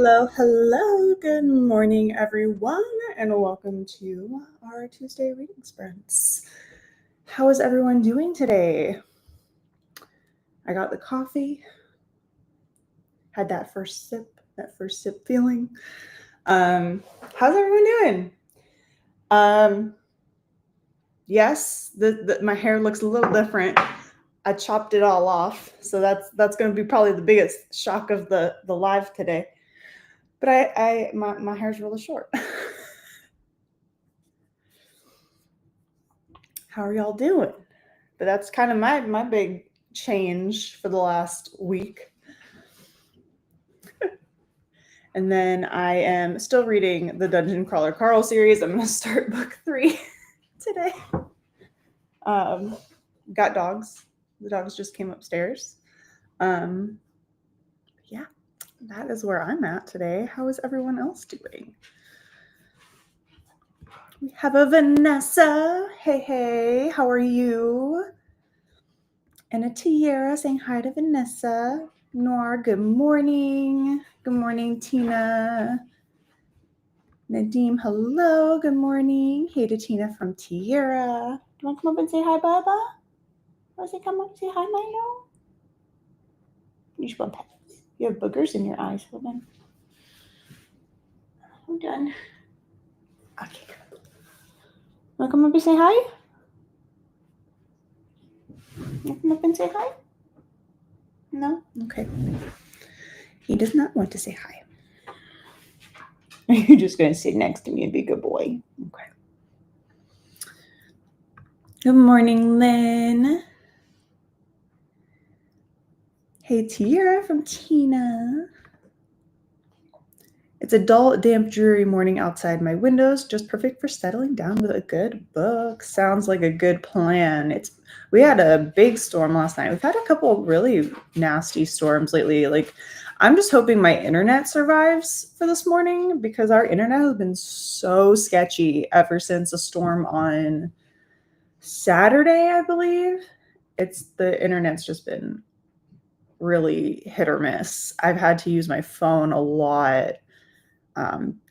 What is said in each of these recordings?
Hello, good morning, everyone, and welcome to our Tuesday reading sprints. How is everyone doing today? I got the coffee, had that first sip feeling. How's everyone doing? Yes, my hair looks a little different. I chopped it all off, so that's going to be probably the biggest shock of the live today. But my hair's really short. How are y'all doing? But that's kind of my big change for the last week. And then I am still reading the Dungeon Crawler Carl series. I'm going to start book 3 today. Got dogs. The dogs just came upstairs. Yeah, that is where I'm at today. How is everyone else doing? We have a Vanessa. Hey, how are you? And a Tiara saying hi to Vanessa. Noir, good morning. Good morning, Tina. Nadim, hello, good morning. Hey to Tina from Tiara. Do you want to come up and say hi, Baba? Want to come up and say hi, Milo? You should go pet. You have boogers in your eyes. Hold on. I'm done. Okay. Want to come up and say hi? Want to come up and say hi? No? Okay. He does not want to say hi. You're just going to sit next to me and be a good boy. Okay. Good morning, Lynn. Hey, Tiara from Tina. It's a dull, damp, dreary morning outside my windows, just perfect for settling down with a good book. Sounds like a good plan. We had a big storm last night. We've had a couple of really nasty storms lately. Like, I'm just hoping my internet survives for this morning because our internet has been so sketchy ever since a storm on Saturday, I believe. The internet's just been really hit or miss. I've had to use my phone a lot,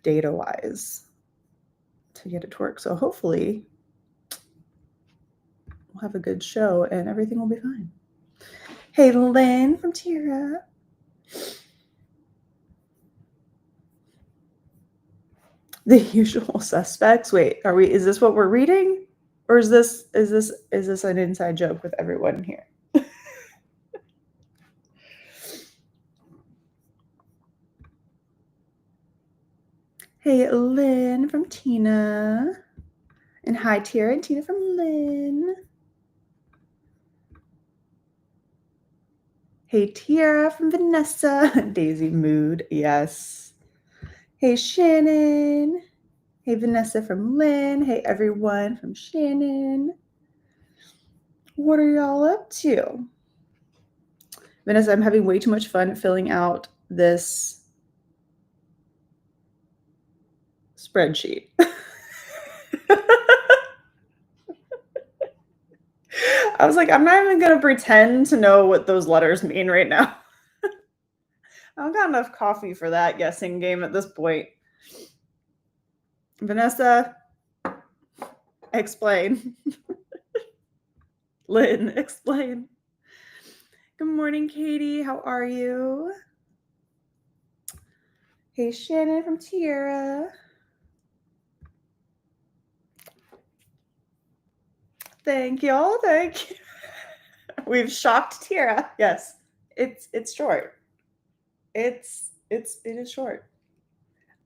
data-wise, to get it to work. So hopefully we'll have a good show and everything will be fine. Hey, Lynn from Tira. The Usual Suspects. Wait, is this what we're reading? Or is this an inside joke with everyone here? Hey, Lynn from Tina. And hi, Tara and Tina from Lynn. Hey, Tiara from Vanessa. Daisy Mood, yes. Hey, Shannon. Hey, Vanessa from Lynn. Hey, everyone from Shannon. What are y'all up to? Vanessa, I'm having way too much fun filling out this spreadsheet. I was like, I'm not even going to pretend to know what those letters mean right now. I don't got enough coffee for that guessing game at this point. Vanessa, explain. Lynn, explain. Good morning, Katie. How are you? Hey, Shannon from Tiara. Thank y'all. Thank you. We've shocked Tira. Yes, it's short. It is short.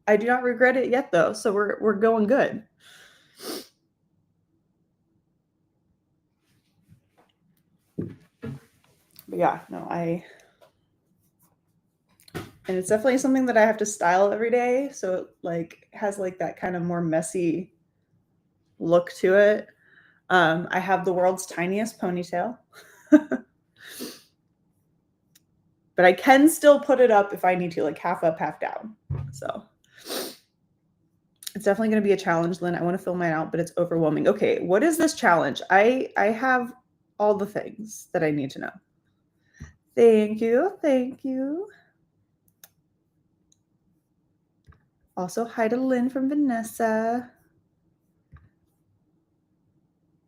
I do not regret it yet, though. So we're going good. But yeah, no, and it's definitely something that I have to style every day. So it like has like that kind of more messy look to it. I have the world's tiniest ponytail. But I can still put it up if I need to, like half up, half down. So it's definitely going to be a challenge, Lynn. I want to fill mine out, but it's overwhelming. Okay, what is this challenge? I have all the things that I need to know. Thank you. Thank you. Also, hi to Lynn from Vanessa.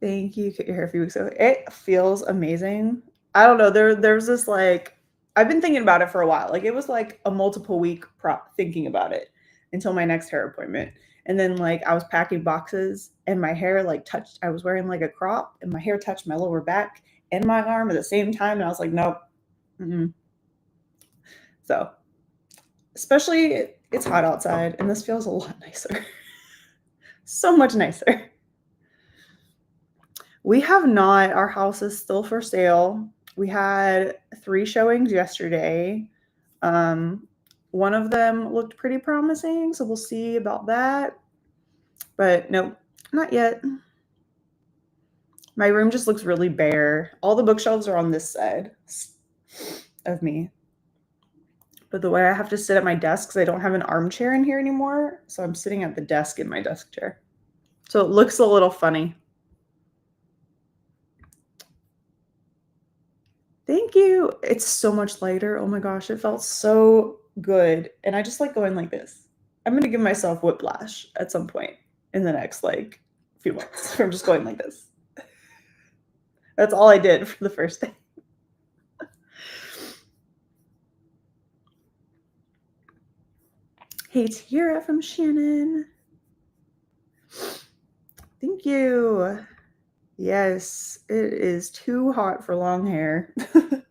Thank you. Cut your hair a few weeks ago. It feels amazing. I don't know. There's this like, I've been thinking about it for a while. Like it was like a multiple week prop thinking about it until my next hair appointment. And then like I was packing boxes and my hair like touched, I was wearing like a crop and my hair touched my lower back and my arm at the same time. And I was like, nope. Mm-mm. So especially it's hot outside and this feels a lot nicer. So much nicer. We have not. Our house is still for sale. We had 3 showings yesterday. One of them looked pretty promising, so we'll see about that. But nope, not yet. My room just looks really bare. All the bookshelves are on this side of me. But the way I have to sit at my desk, because I don't have an armchair in here anymore, so I'm sitting at the desk in my desk chair. So it looks a little funny. Thank you. It's so much lighter. Oh my gosh, it felt so good. And I just like going like this. I'm going to give myself whiplash at some point in the next like few months from just going like this. That's all I did for the first day. Hey, Tira from Shannon. Thank you. Yes, it is too hot for long hair, but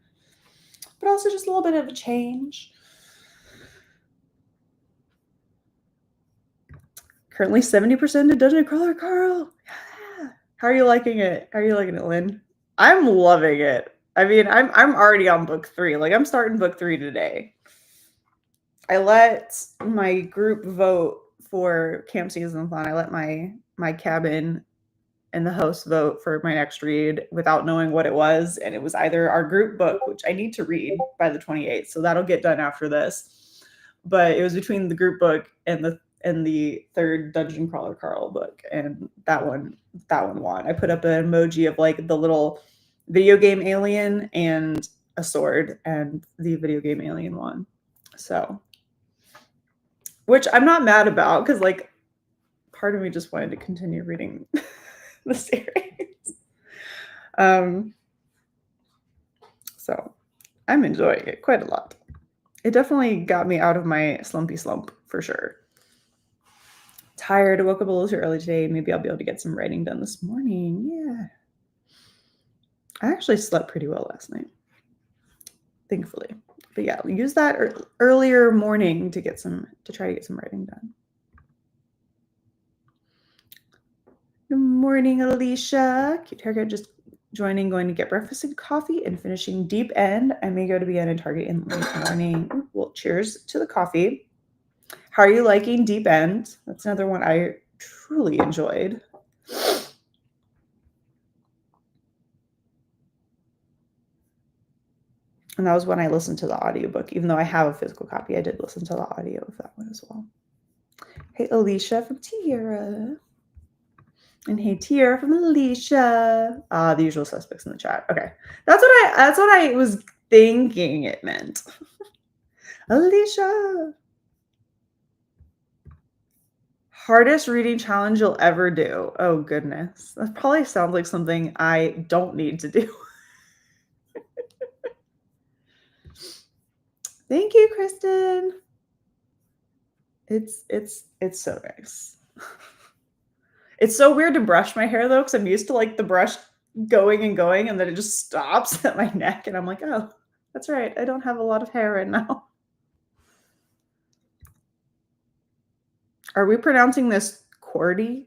also just a little bit of a change. Currently 70% to Dungeon Crawler Carl. Yeah. How are you liking it? How are you liking it, Lynn? I'm loving it. I mean, I'm already on book 3. Like I'm starting book 3 today. I let my group vote for Camp Season Fun. I let my cabin and the host vote for my next read without knowing what it was. And it was either our group book, which I need to read by the 28th. So that'll get done after this. But it was between the group book and the third Dungeon Crawler Carl book. And that one won. I put up an emoji of like the little video game alien and a sword, and the video game alien won. So, which I'm not mad about because like part of me just wanted to continue reading the series. So I'm enjoying it quite a lot. It definitely got me out of my slumpy slump for sure. Tired. I woke up a little too early today. Maybe I'll be able to get some writing done this morning. Yeah. I actually slept pretty well last night, thankfully. But yeah, use that earlier morning to try to get some writing done. Good morning, Alicia. Cute haircut, just joining, going to get breakfast and coffee and finishing Deep End. I may go to Vienna and Target in the late morning. Well, cheers to the coffee. How are you liking Deep End? That's another one I truly enjoyed. And that was when I listened to the audiobook. Even though I have a physical copy, I did listen to the audio of that one as well. Hey, Alicia from Tierra. And hey, Tiara from Alicia. The usual suspects in the chat. Okay. That's what I was thinking it meant. Alicia. Hardest reading challenge you'll ever do. Oh, goodness. That probably sounds like something I don't need to do. Thank you, Kristen. It's so nice. It's so weird to brush my hair though, because I'm used to like the brush going and going, and then it just stops at my neck, and I'm like, oh, that's right. I don't have a lot of hair right now. Are we pronouncing this QWERTY?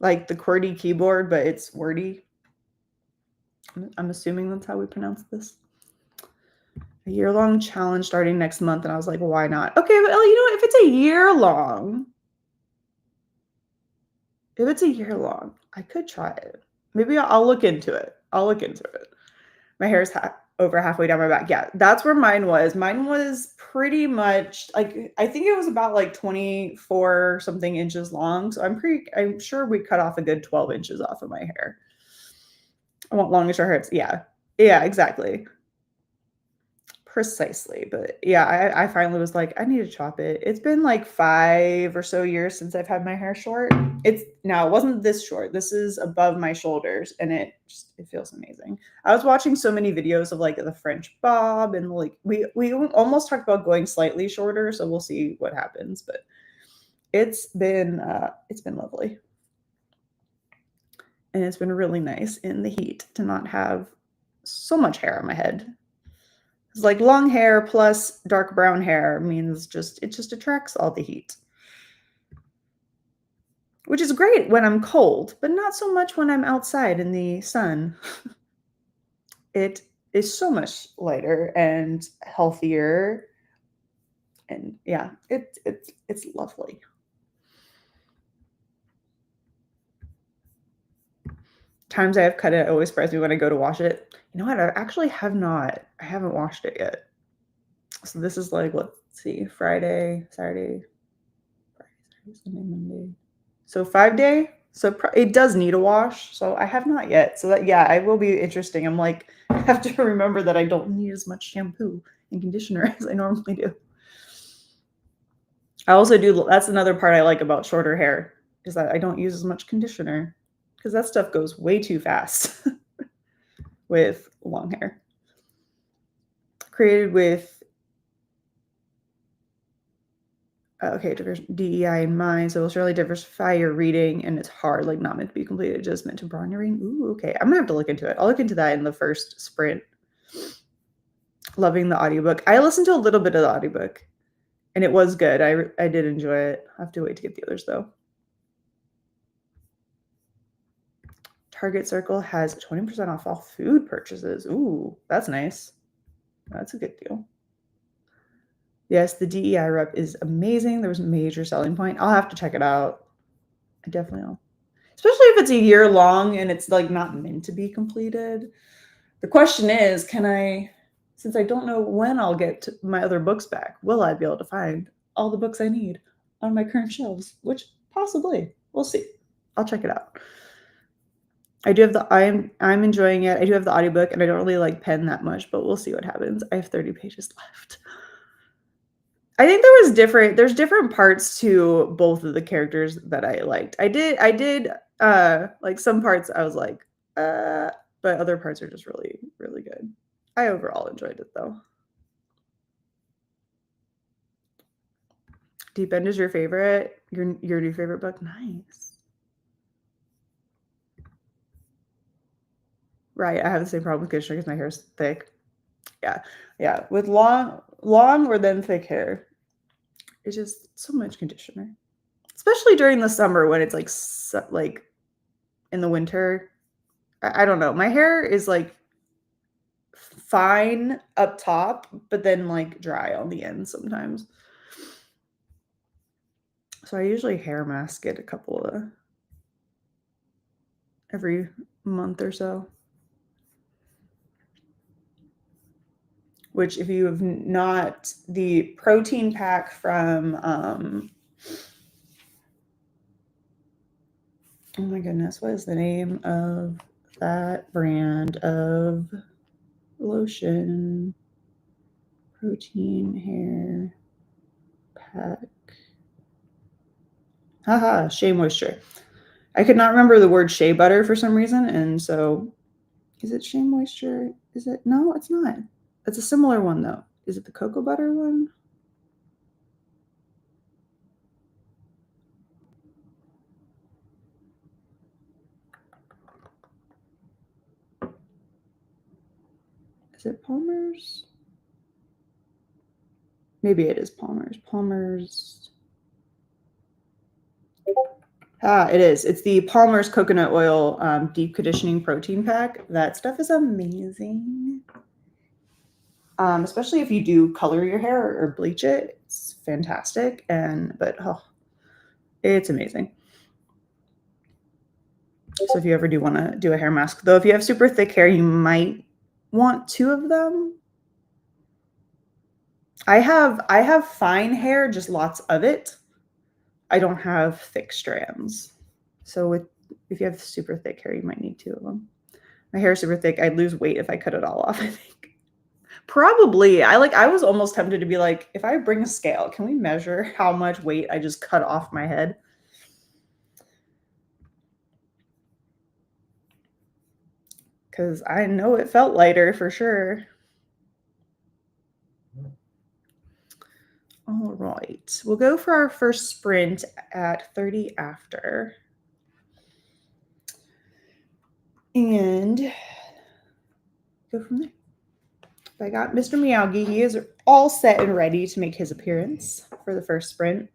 Like the QWERTY keyboard, but it's wordy? I'm assuming that's how we pronounce this. A year-long challenge starting next month, and I was like, why not? Okay, but you know what? If it's a year long, I could try it. Maybe I'll look into it. My hair's over halfway down my back. Yeah, that's where mine was. Mine was pretty much like, I think it was about like 24 something inches long. So I'm sure we cut off a good 12 inches off of my hair. I want long and short hair. Yeah. Yeah, exactly. Precisely. But yeah, I finally was like, I need to chop it. It's been like 5 or so years since I've had my hair short. It wasn't this short. This is above my shoulders, and it feels amazing. I was watching so many videos of like the French bob, and like we almost talked about going slightly shorter, so we'll see what happens. But it's been lovely. And it's been really nice in the heat to not have so much hair on my head. It's like long hair plus dark brown hair means it just attracts all the heat. Which is great when I'm cold, but not so much when I'm outside in the sun. It is so much lighter and healthier. And yeah, it's lovely. Times I have cut it always surprise me when I go to wash it. You know what? I actually have not. I haven't washed it yet. So this is like, let's see, Friday, Saturday, Sunday, Monday. So 5-day. So it does need a wash. So I have not yet. So that, yeah, it will be interesting. I'm like, I have to remember that I don't need as much shampoo and conditioner as I normally do. I also do, that's another part I like about shorter hair, is that I don't use as much conditioner, because that stuff goes way too fast with long hair. Created with okay, DEI in mind, so it'll surely diversify your reading, and it's hard, like not meant to be completed, just meant to broaden your reading. Ooh, okay. I'm gonna have to look into it. I'll look into that in the first sprint. Loving the audiobook. I listened to a little bit of the audiobook, and it was good. I did enjoy it. I have to wait to get the others though. Target Circle has 20% off all food purchases. Ooh, that's nice. That's a good deal. Yes, the DEI rep is amazing. There was a major selling point. I'll have to check it out. I definitely will. Especially if it's a year long and it's like not meant to be completed. The question is, since I don't know when I'll get my other books back, will I be able to find all the books I need on my current shelves? Which possibly. We'll see. I'll check it out. I do have I'm enjoying it. I do have the audiobook, and I don't really like pen that much, but we'll see what happens. I have 30 pages left. I think there's different parts to both of the characters that I liked. I did like some parts I was like, but other parts are just really, really good. I overall enjoyed it though. Deep End is your favorite? Your new favorite book? Nice. Right, I have the same problem with conditioner because my hair's thick. Yeah. With long or then thick hair, it's just so much conditioner, especially during the summer when it's like in the winter. I don't know. My hair is like fine up top, but then like dry on the end sometimes. So I usually hair mask it every month or so. Which, if you have not, the protein pack from oh my goodness, what is the name of that brand of lotion? Protein hair pack. Haha, Shea Moisture. I could not remember the word shea butter for some reason, and so is it Shea Moisture? Is it? No, it's not. It's a similar one though. Is it the cocoa butter one? Is it Palmer's? Maybe it is Palmer's. Palmer's. It is. It's the Palmer's Coconut Oil Deep Conditioning Protein Pack. That stuff is amazing. Especially if you do color your hair or bleach it. It's fantastic. It's amazing. So if you ever do want to do a hair mask, though, if you have super thick hair, you might want 2 of them. I have fine hair, just lots of it. I don't have thick strands. So if you have super thick hair, you might need 2 of them. My hair is super thick. I'd lose weight if I cut it all off, I think. Probably. I was almost tempted to be like, if I bring a scale, can we measure how much weight I just cut off my head? Because I know it felt lighter for sure. All right. We'll go for our first sprint at 30 after. And go from there. I got Mr. Miyagi. He is all set and ready to make his appearance for the first sprint.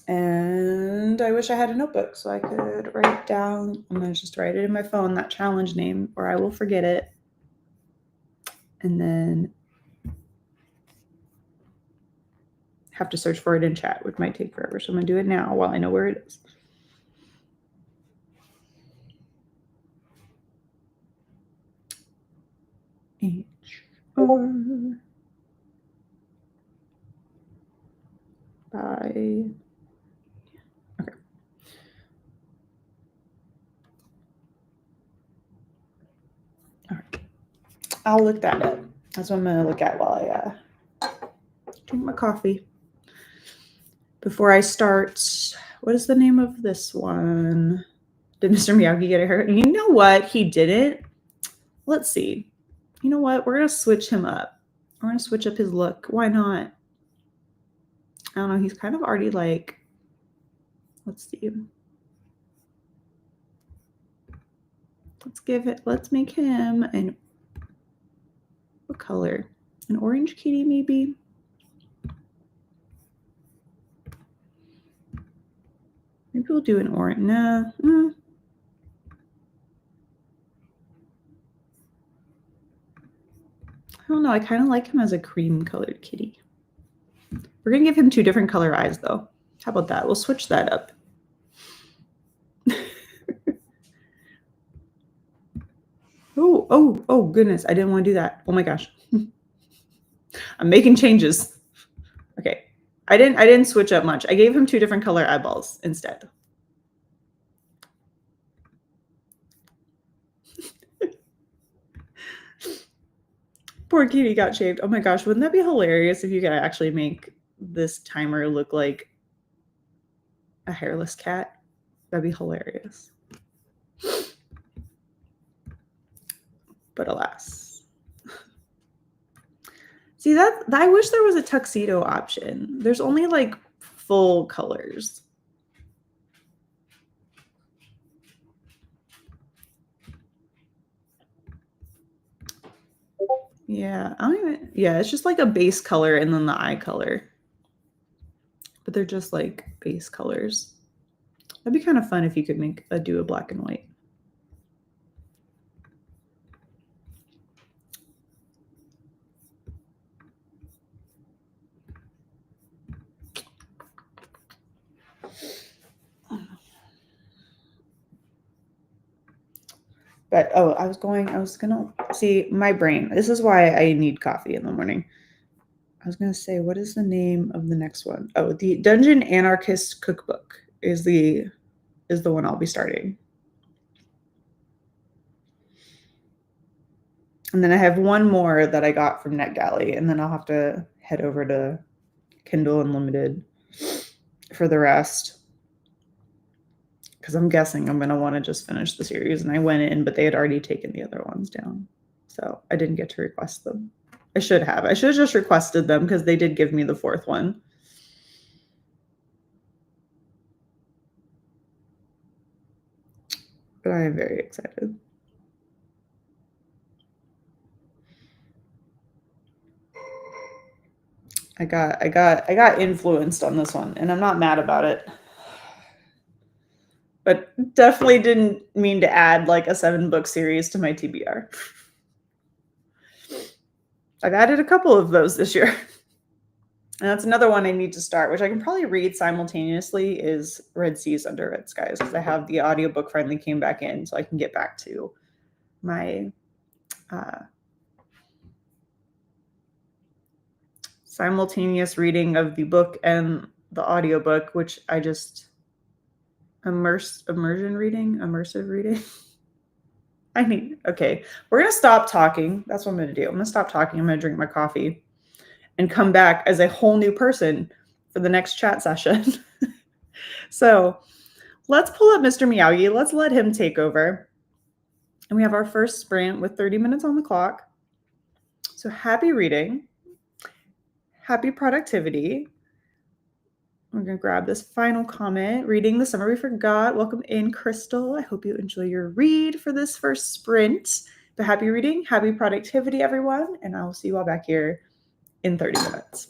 And I wish I had a notebook so I could write down. I'm going to just write it in my phone, that challenge name, or I will forget it. And then have to search for it in chat, which might take forever. So I'm going to do it now while I know where it is. H-R by... Okay. All right. I'll look that up. That's what I'm going to look at while I drink my coffee. Before I start, what is the name of this one? Did Mr. Miyagi get a haircut? You know what? He didn't. Let's see. You know what? We're going to switch him up. We're going to switch up his look. Why not? I don't know. He's kind of already like, let's see. Let's make him an, what color? An orange kitty, maybe? Maybe we'll do an orange. Nah. I don't know. I kind of like him as a cream colored kitty. We're going to give him 2 different color eyes, though. How about that? We'll switch that up. Oh, goodness. I didn't want to do that. Oh, my gosh. I'm making changes. Okay. I didn't switch up much. I gave him 2 different color eyeballs instead. Poor kitty got shaved. Oh my gosh, wouldn't that be hilarious if you could actually make this timer look like a hairless cat? That'd be hilarious. But alas. See, that I wish there was a tuxedo option. There's only like full colors. Yeah, it's just like a base color and then the eye color. But they're just like base colors. That'd be kind of fun if you could do a black and white. But I was gonna see my brain. This is why I need coffee in the morning. I was gonna say, what is the name of the next one? Oh, the Dungeon Anarchist Cookbook is the one I'll be starting. And then I have one more that I got from NetGalley, and then I'll have to head over to Kindle Unlimited for the rest. Because I'm guessing I'm going to want to just finish the series. And I went in, but they had already taken the other ones down. So I didn't get to request them. I should have. I should have just requested them because they did give me the 4th one. But I am very excited. I got influenced on this one, and I'm not mad about it. But definitely didn't mean to add like a 7-book series to my TBR. I've added a couple of those this year. And that's another one I need to start, which I can probably read simultaneously, is Red Seas Under Red Skies, because I have the audiobook finally came back in, so I can get back to my simultaneous reading of the book and the audiobook, which I just immersive reading. Okay, we're gonna stop talking. That's what I'm gonna do. I'm gonna stop talking. I'm gonna drink my coffee and come back as a whole new person for the next chat session. So let's pull up Mr. Miyagi. Let's let him take over. And we have our first sprint with 30 minutes on the clock. So happy reading. Happy productivity. We're going to grab this final comment. Reading the Summer We Forgot. Welcome in, Crystal. I hope you enjoy your read for this first sprint. But happy reading, happy productivity, everyone. And I will see you all back here in 30 minutes.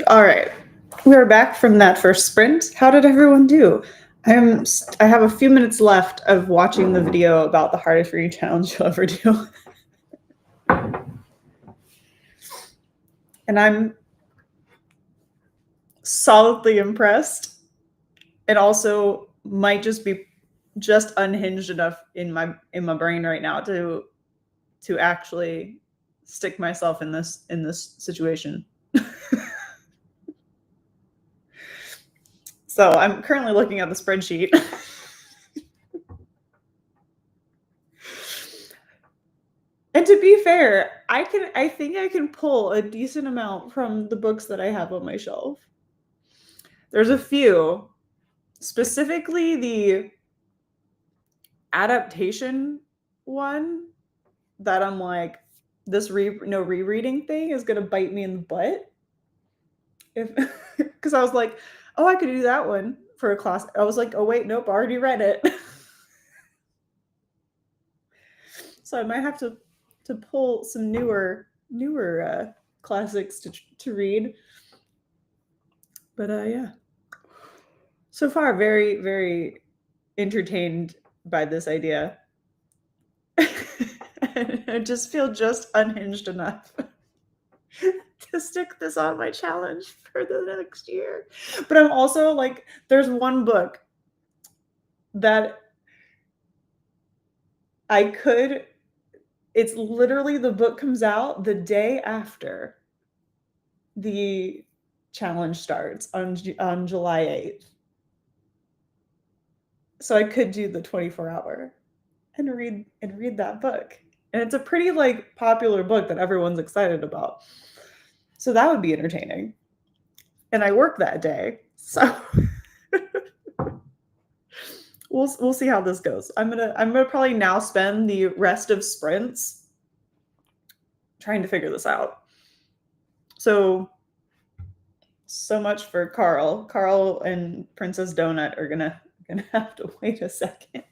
All right. We're back from that first sprint. How did everyone do? I have a few minutes left of watching the video about the hardest reading challenge you'll ever do. And I'm solidly impressed, and also might just be just unhinged enough in my brain right now to actually stick myself in this situation. So I'm currently looking at the spreadsheet. And to be fair, I think I can pull a decent amount from the books that I have on my shelf. There's a few, specifically the adaptation one, that I'm like, this rereading thing is gonna bite me in the butt. If because I was like, oh, I could do that one for a class. I was like, oh wait, nope, I already read it. So I might have to pull some newer classics to read. But yeah, so far very, very entertained by this idea. I just feel just unhinged enough to stick this on my challenge for the next year. But I'm also like, there's one book that I could, it's literally, the book comes out the day after the challenge starts on July 8th. So I could do the 24-hour and read that book. And it's a pretty like popular book that everyone's excited about. So that would be entertaining. And I work that day. So we'll see how this goes. I'm gonna probably now spend the rest of sprints trying to figure this out. So much for Carl. Carl and Princess Donut are gonna have to wait a second.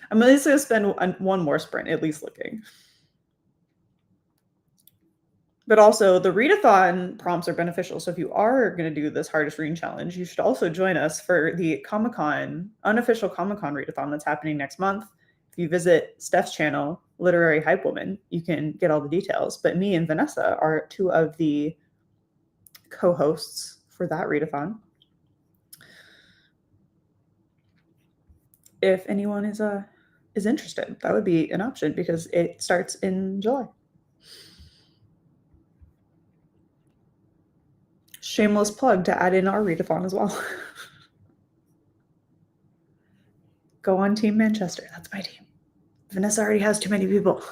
I'm at least gonna spend one more sprint at least looking. But also, the readathon prompts are beneficial. So if you are going to do this hardest reading challenge, you should also join us for the Comic-Con, unofficial Comic-Con readathon that's happening next month. If you visit Steph's channel, Literary Hype Woman, you can get all the details. But me and Vanessa are two of the co-hosts for that readathon. If anyone is interested, that would be an option because it starts in July. Shameless plug to add in our readathon as well. Go on Team Manchester. That's my team. Vanessa already has too many people.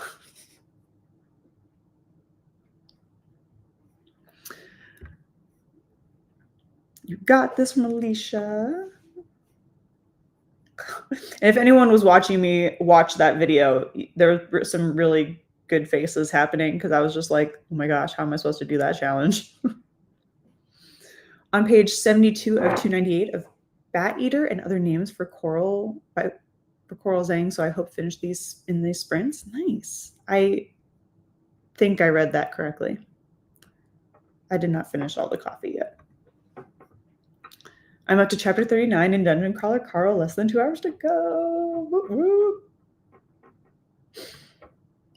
You got this from Alicia. And if anyone was watching me watch that video, there were some really good faces happening because I was just like, oh my gosh, how am I supposed to do that challenge? On page 72 of 298 of Bat Eater and Other Names for Coral Zhang. So I hope finish these in these sprints. Nice. I think I read that correctly. I did not finish all the coffee yet. I'm up to chapter 39 in Dungeon Crawler Carl. Less than 2 hours to go. Woo-woo.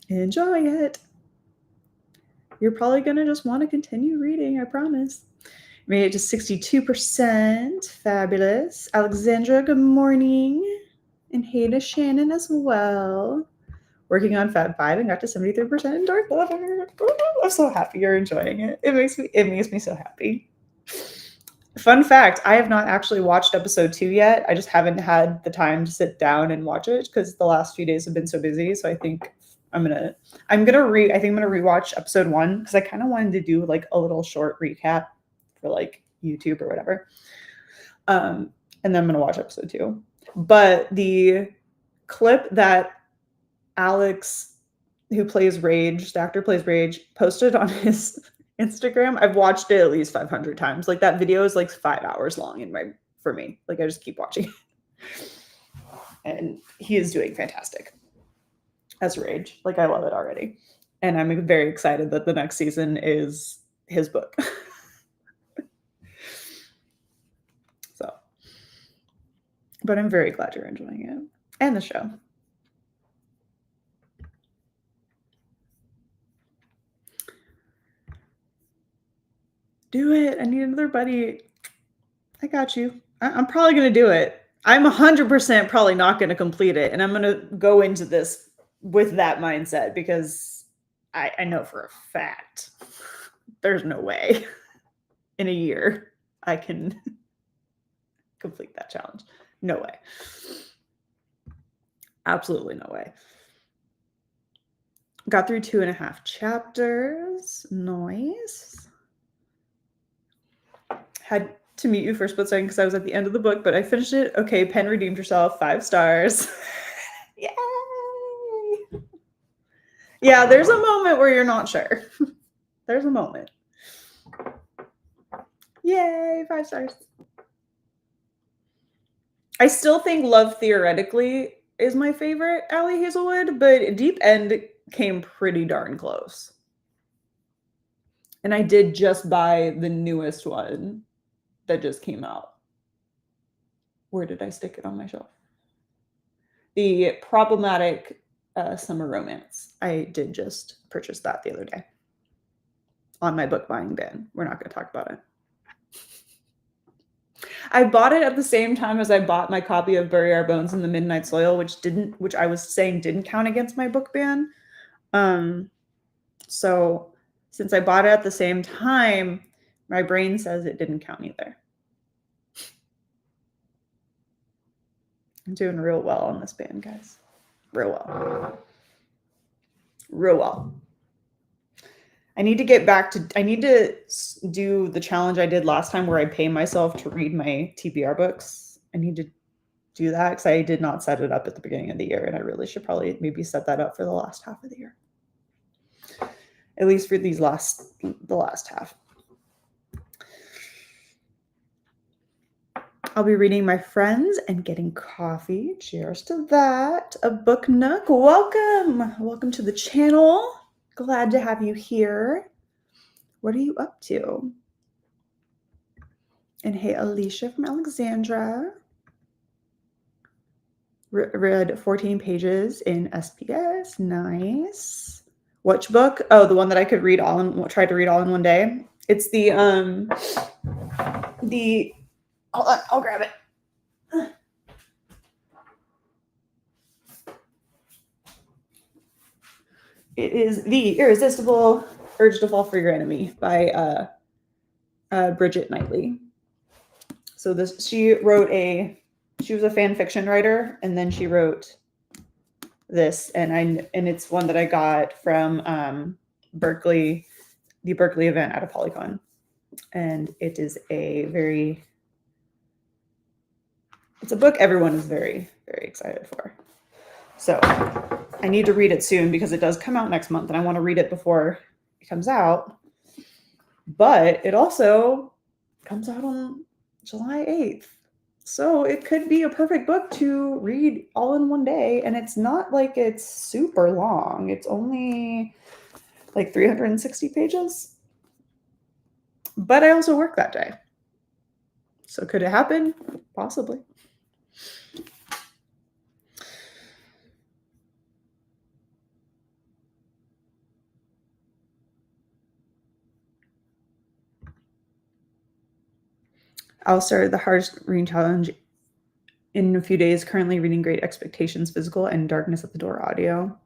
Enjoy it. You're probably going to just want to continue reading, I promise. Made it to 62%. Fabulous. Alexandra, good morning. And hey to Shannon as well. Working on Fab 5 and got to 73% in Dark Lover. I'm so happy you're enjoying it. It makes me so happy. Fun fact, I have not actually watched episode 2 yet. I just haven't had the time to sit down and watch it because the last few days have been so busy. So I think I'm gonna rewatch episode 1 because I kind of wanted to do like a little short recap for like YouTube or whatever. And then I'm gonna watch episode 2. But the clip that Alex, who plays Rage, the actor plays Rage, posted on his Instagram, I've watched it at least 500 times. Like that video is like 5 hours long for me. Like I just keep watching. And he is doing fantastic as Rage. Like I love it already. And I'm very excited that the next season is his book. So, but I'm very glad you're enjoying it and the show. Do it. I need another buddy. I got you. I'm probably going to do it. I'm 100% probably not going to complete it. And I'm going to go into this with that mindset because I know for a fact there's no way in a year I can complete that challenge. No way. Absolutely no way. Got through 2.5 chapters. Nice. Had to meet you for a split second because I was at the end of the book, but I finished it. Okay, Pen redeemed herself. 5 stars. Yay! Yeah, there's a moment where you're not sure. There's a moment. Yay, 5 stars. I still think Love Theoretically is my favorite Allie Hazelwood, but Deep End came pretty darn close. And I did just buy the newest one that just came out. Where did I stick it on my shelf? The Problematic Summer Romance. I did just purchase that the other day on my book buying ban. We're not going to talk about it. I bought it at the same time as I bought my copy of Bury Our Bones in the Midnight Soil, which I was saying didn't count against my book ban. So since I bought it at the same time, my brain says it didn't count either. I'm doing real well on this ban, guys. Real well. Real well. I need to do the challenge I did last time where I pay myself to read my TBR books. I need to do that because I did not set it up at the beginning of the year, and I really should probably maybe set that up for the last half of the year. At least for the last half. I'll be reading My Friends and Getting Coffee. Cheers to that. A Book Nook. Welcome. Welcome to the channel. Glad to have you here. What are you up to? And hey, Alicia from Alexandra. Read 14 pages in SPS. Nice. Which book? Oh, the one that I could try to read all in one day. It's the hold on, I'll grab it. It is The Irresistible Urge to Fall for Your Enemy by Bridget Knightley. So she was a fan fiction writer, and then she wrote this, and it's one that I got from Berkeley, the Berkeley event at a Polycon, and it is it's a book everyone is very, very excited for. So I need to read it soon because it does come out next month, and I want to read it before it comes out. But it also comes out on July 8th. So it could be a perfect book to read all in one day. And it's not like it's super long. It's only like 360 pages. But I also work that day. So could it happen? Possibly. I'll start the hardest reading challenge in a few days. Currently reading Great Expectations Physical and Darkness at the Door audio.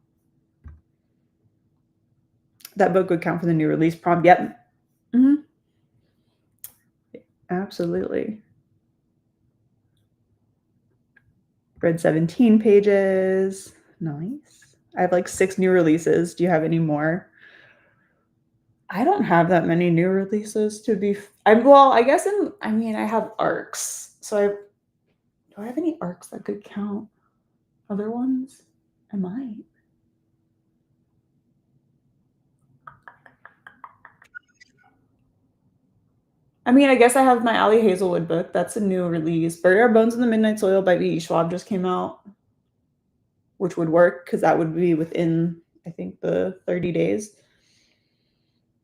That book would count for the new release prompt. Yep. Mm-hmm. Absolutely. Read 17 pages. Nice. I have like 6 new releases. Do you have any more? I don't have that many new releases to be. I have arcs. So do I have any arcs that could count other ones? I might. I mean, I guess I have my Allie Hazelwood book. That's a new release. Bury Our Bones in the Midnight Soil by V.E. Schwab just came out, which would work because that would be within, I think, the 30 days.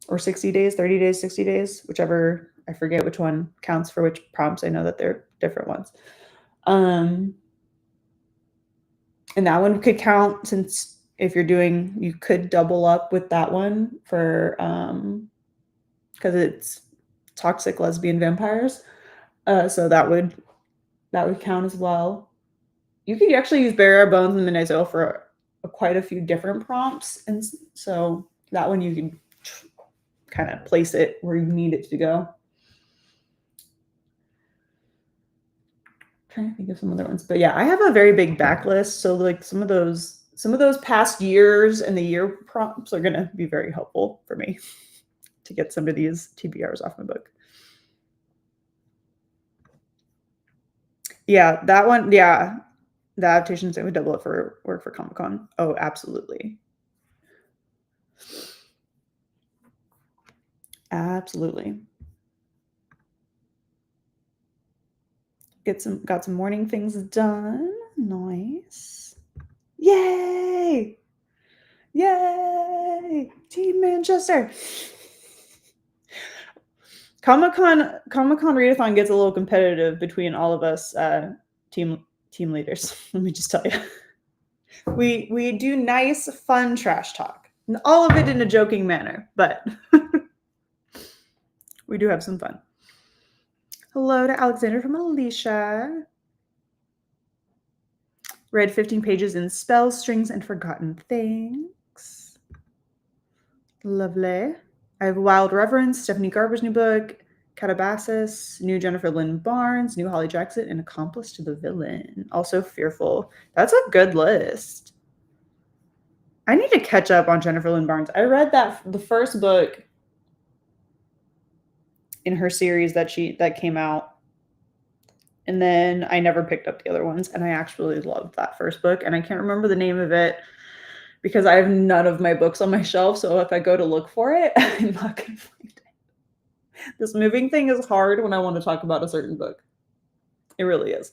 or 60 days, 30 days, 60 days, whichever, I forget which one counts for which prompts. I know that they're different ones. And that one could count, since if you're doing, you could double up with that one for, because it's toxic lesbian vampires. So that would count as well. You could actually use Bury Our Bones in Midnight Oil for quite a few different prompts, and so that one you can kind of place it where you need it to go. Trying to think of some other ones, but yeah, I have a very big backlist, so like some of those past years and the year prompts are going to be very helpful for me to get some of these TBRs off my book. Yeah, that one, yeah, the adaptations, I would double it for work for Comic-Con. Oh, absolutely. Absolutely. Got some morning things done. Nice. Yay! Yay! Team Manchester. Comic-Con readathon gets a little competitive between all of us team leaders. Let me just tell you. We do nice, fun trash talk. All of it in a joking manner, but we do have some fun. Hello to Alexander from Alicia. Read 15 pages in Spells, Strings, and Forgotten Things. Lovely. I have Wild Reverence, Stephanie Garber's new book, Catabasis, new Jennifer Lynn Barnes, new Holly Jackson, and Accomplice to the Villain. Also Fearful. That's a good list. I need to catch up on Jennifer Lynn Barnes. I read the first book in her series that came out, and then I never picked up the other ones, and I actually loved that first book, and I can't remember the name of it because I have none of my books on my shelf, so if I go to look for it, I'm not going to find it. This moving thing is hard when I want to talk about a certain book. It really is.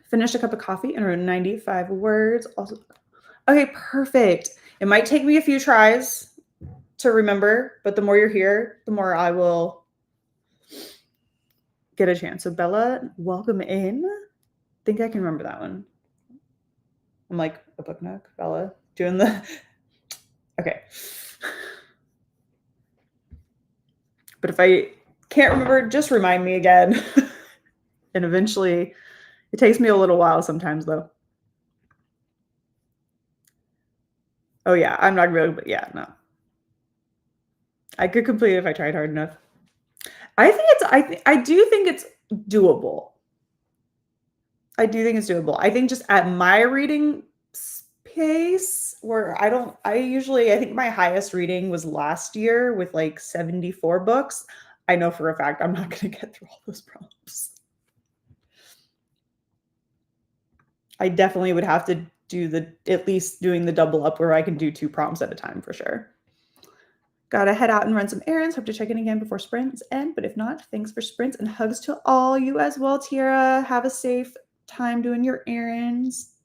Finished a cup of coffee and wrote 95 words. Also, okay, perfect. It might take me a few tries to remember, but the more you're here, the more I will get a chance. So Bella, welcome in. I think I can remember that one. I'm like a book nook, Bella, doing the... Okay. But if I can't remember, just remind me again. And eventually, it takes me a little while sometimes, though. Oh, yeah, I'm not really, but yeah, no. I could complete it if I tried hard enough. I do think it's doable. I do think it's doable. I think just at my reading pace, where I think my highest reading was last year with like 74 books. I know for a fact I'm not going to get through all those prompts. I definitely would have to do at least doing the double up where I can do 2 prompts at a time for sure. Gotta head out and run some errands. Hope to check in again before sprints end, but if not, thanks for sprints and hugs to all you as well, Tiara. Have a safe time doing your errands.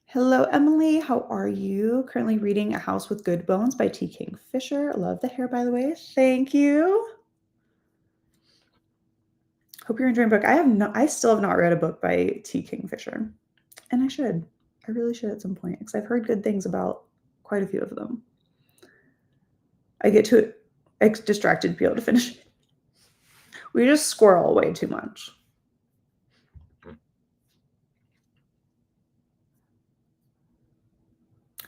Hello, Emily. How are you? Currently reading A House with Good Bones by T. Kingfisher. Love the hair, by the way. Thank you. Hope you're enjoying the book. I still have not read a book by T. Kingfisher, and I should. I really should at some point, because I've heard good things about quite a few of them. I get too distracted to be able to finish it. We just squirrel way too much.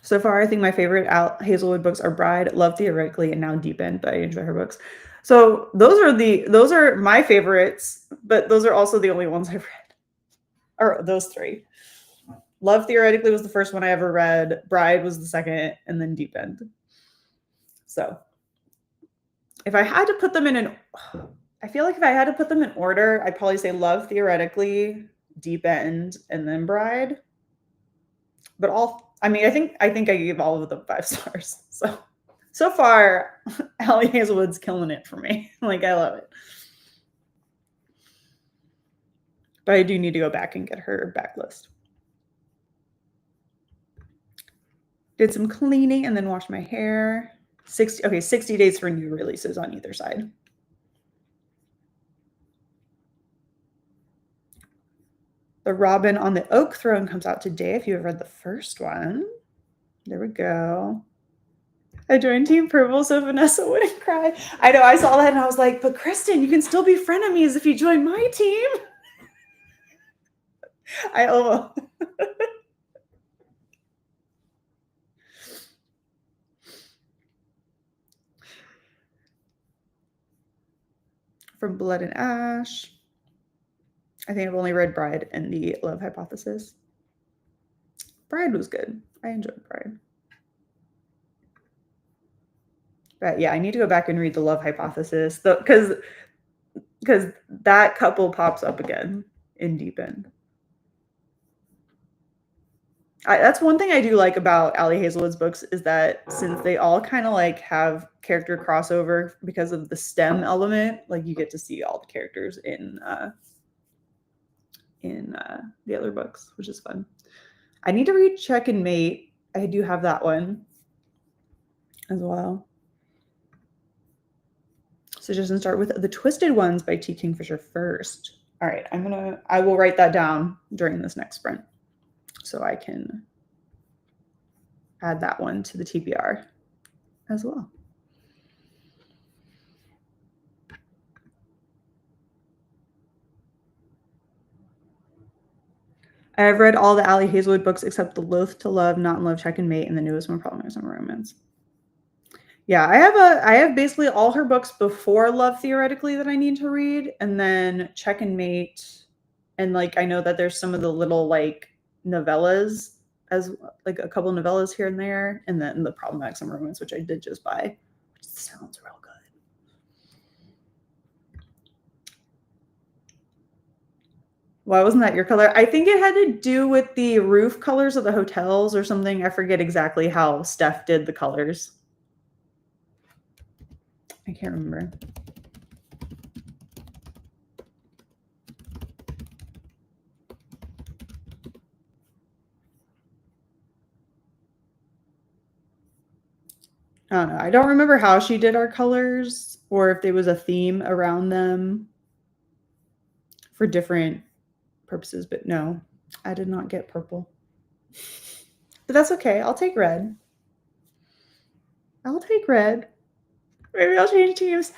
So far, I think my favorite Hazelwood books are Bride, Love Theoretically, and now Deep End, but I enjoy her books. So those are my favorites, but those are also the only ones I've read. Or those 3. Love Theoretically was the first one I ever read. Bride was the second, and then Deep End. So if I had to put them I feel like if I had to put them in order, I'd probably say Love Theoretically, Deep End, and then Bride. But I think I gave all of them 5 stars. So far, Allie Hazelwood's killing it for me. Like, I love it. But I do need to go back and get her backlist. Did some cleaning and then washed my hair. 60 days for new releases on either side. The Robin on the Oak Throne comes out today if you have read the first one. There we go. I joined Team Purple so Vanessa wouldn't cry. I know, I saw that and I was like, but Kristen, you can still be frenemies if you join my team. I almost. From Blood and Ash. I think I've only read Bride and the Love Hypothesis. Bride was good. I enjoyed Bride. But yeah, I need to go back and read the Love Hypothesis because that couple pops up again in Deep End. That's one thing I do like about Ali Hazelwood's books is that since they all kind of like have character crossover because of the STEM element, like you get to see all the characters in the other books, which is fun. I need to read Check and Mate. I do have that one as well. Suggestions start with The Twisted Ones by T. Kingfisher first. All right, I will write that down during this next sprint so I can add that one to the TBR as well. I have read all the Ali Hazelwood books except the Loath to Love, Not in Love, Check and Mate, and the newest one, Problematic Summer Romance. Yeah, I have basically all her books before Love Theoretically that I need to read, and then Check and Mate, and like I know that there's some of the little like novellas as like a couple novellas here and there, and then the Problematic Summer Romance, which I did just buy, which sounds real good. Why wasn't that your color? I think it had to do with the roof colors of the hotels or something. I forget exactly how Steph did the colors. I can't remember. I don't know. I don't remember how she did our colors or if there was a theme around them for different purposes, but no, I did not get purple. But that's okay. I'll take red. I'll take red. Maybe I'll change teams.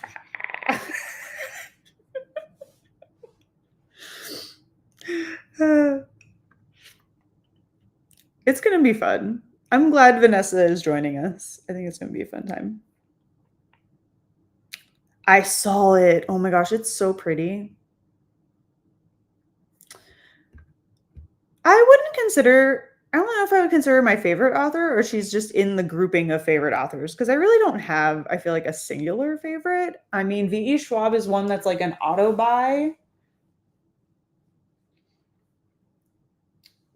It's going to be fun. I'm glad Vanessa is joining us. I think it's going to be a fun time. I saw it. Oh my gosh, it's so pretty. I don't know if I would consider her my favorite author or she's just in the grouping of favorite authors because I really don't have, I feel like, a singular favorite. I mean, V.E. Schwab is one that's like an auto buy.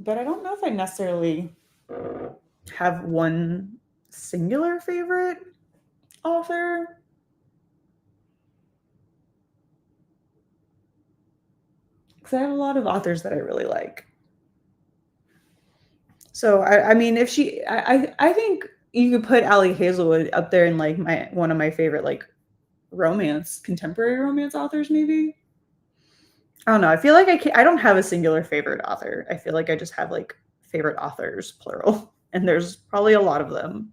But I don't know if I necessarily have one singular favorite author. Because I have a lot of authors that I really like. So I mean, if I think you could put Ali Hazelwood up there in like one of my favorite like contemporary romance authors, maybe. I don't know. I feel like I don't have a singular favorite author. I feel like I just have like favorite authors, plural, and there's probably a lot of them.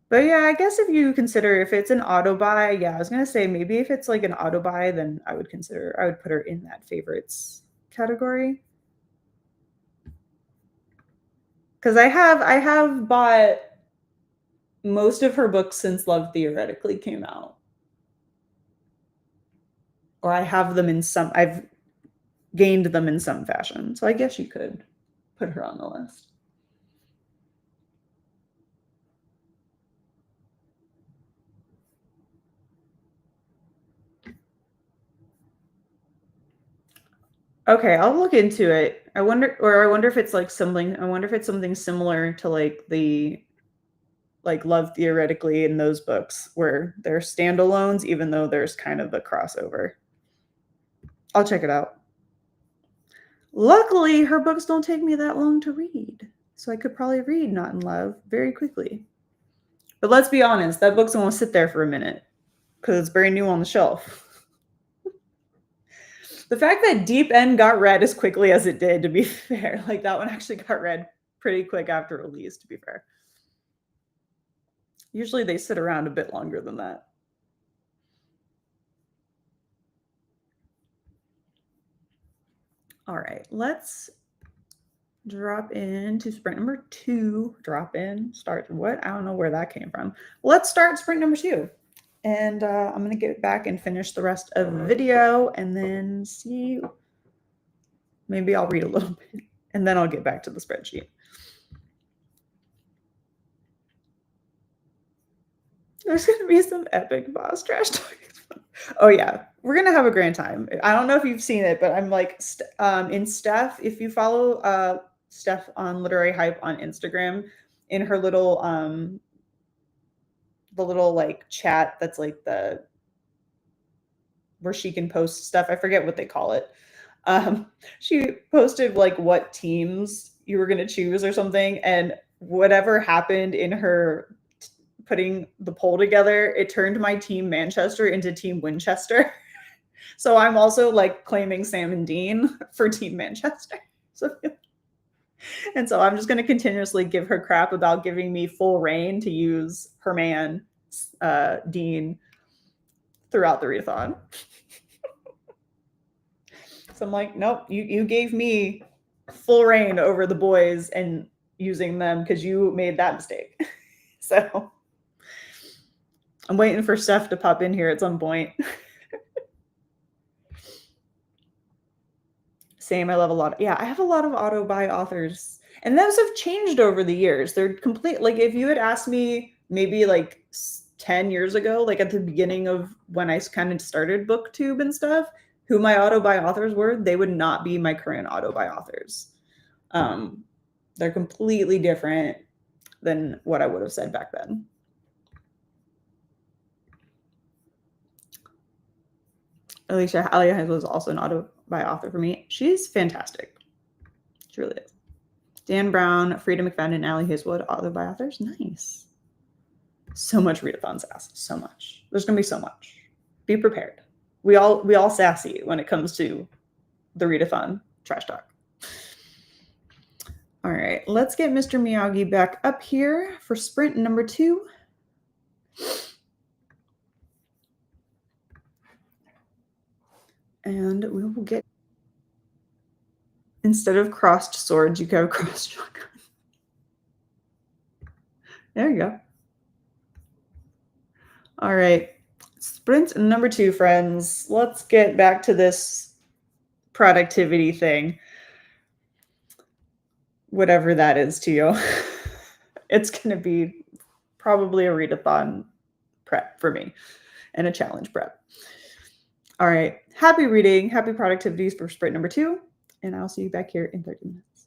But yeah, I guess if you consider if it's an auto buy, yeah, I was gonna say maybe if it's like an auto buy, then I would put her in that favorites category. Because I have bought most of her books since Love Theoretically came out. Or I have them I've gained them in some fashion. So I guess you could put her on the list. Okay, I'll look into it. I wonder if it's like something. I wonder if it's something similar to like the Love Theoretically in those books where they're standalones, even though there's kind of a crossover. I'll check it out. Luckily, her books don't take me that long to read. So I could probably read Not in Love very quickly. But let's be honest, that book's gonna sit there for a minute because it's brand new on the shelf. The fact that Deep End got read as quickly as it did, to be fair, like that one actually got read pretty quick after release, to be fair. Usually they sit around a bit longer than that. All right, let's drop into sprint number 2. Drop in, start what? I don't know where that came from. Let's start sprint number 2. And I'm going to get back and finish the rest of the video and then see. Maybe I'll read a little bit and then I'll get back to the spreadsheet. There's going to be some epic boss trash talk. Oh yeah, we're gonna have a grand time. I don't know if you've seen it, but I'm like in Steph. If you follow Steph on Literary Hype on Instagram, in her little the little like chat that's like the where she can post stuff. I forget what they call it. She posted like what teams you were gonna choose or something, and whatever happened in her putting the poll together, it turned my team Manchester into Team Winchester. So I'm also like claiming Sam and Dean for Team Manchester. So, and so I'm just going to continuously give her crap about giving me full reign to use her man, Dean, throughout the readathon. So I'm like, nope, you gave me full reign over the boys and using them because you made that mistake. So I'm waiting for Steph to pop in here at some point. Same, I love a lot. Yeah, I have a lot of auto buy authors, and those have changed over the years. They're complete. Like if you had asked me maybe like 10 years ago, like at the beginning of when I kind of started BookTube and stuff, who my auto buy authors were, they would not be my current auto buy authors. They're completely different than what I would have said back then. Alicia Alia was also an auto buy author for me. She's fantastic. She really is. Dan Brown, Frida McFadden, and Allie Hazelwood, author by authors. Nice. So much readathon sass. So much. There's gonna be so much. Be prepared. We all sassy when it comes to the readathon trash talk. All right, let's get Mr. Miyagi back up here for sprint number 2. And we will get, instead of crossed swords, you go crossed shotgun. There you go. All right, sprint number 2, friends. Let's get back to this productivity thing. Whatever that is to you. It's going to be probably a readathon prep for me and a challenge prep. All right. Happy reading. Happy productivities for sprint number 2. And I'll see you back here in 30 minutes.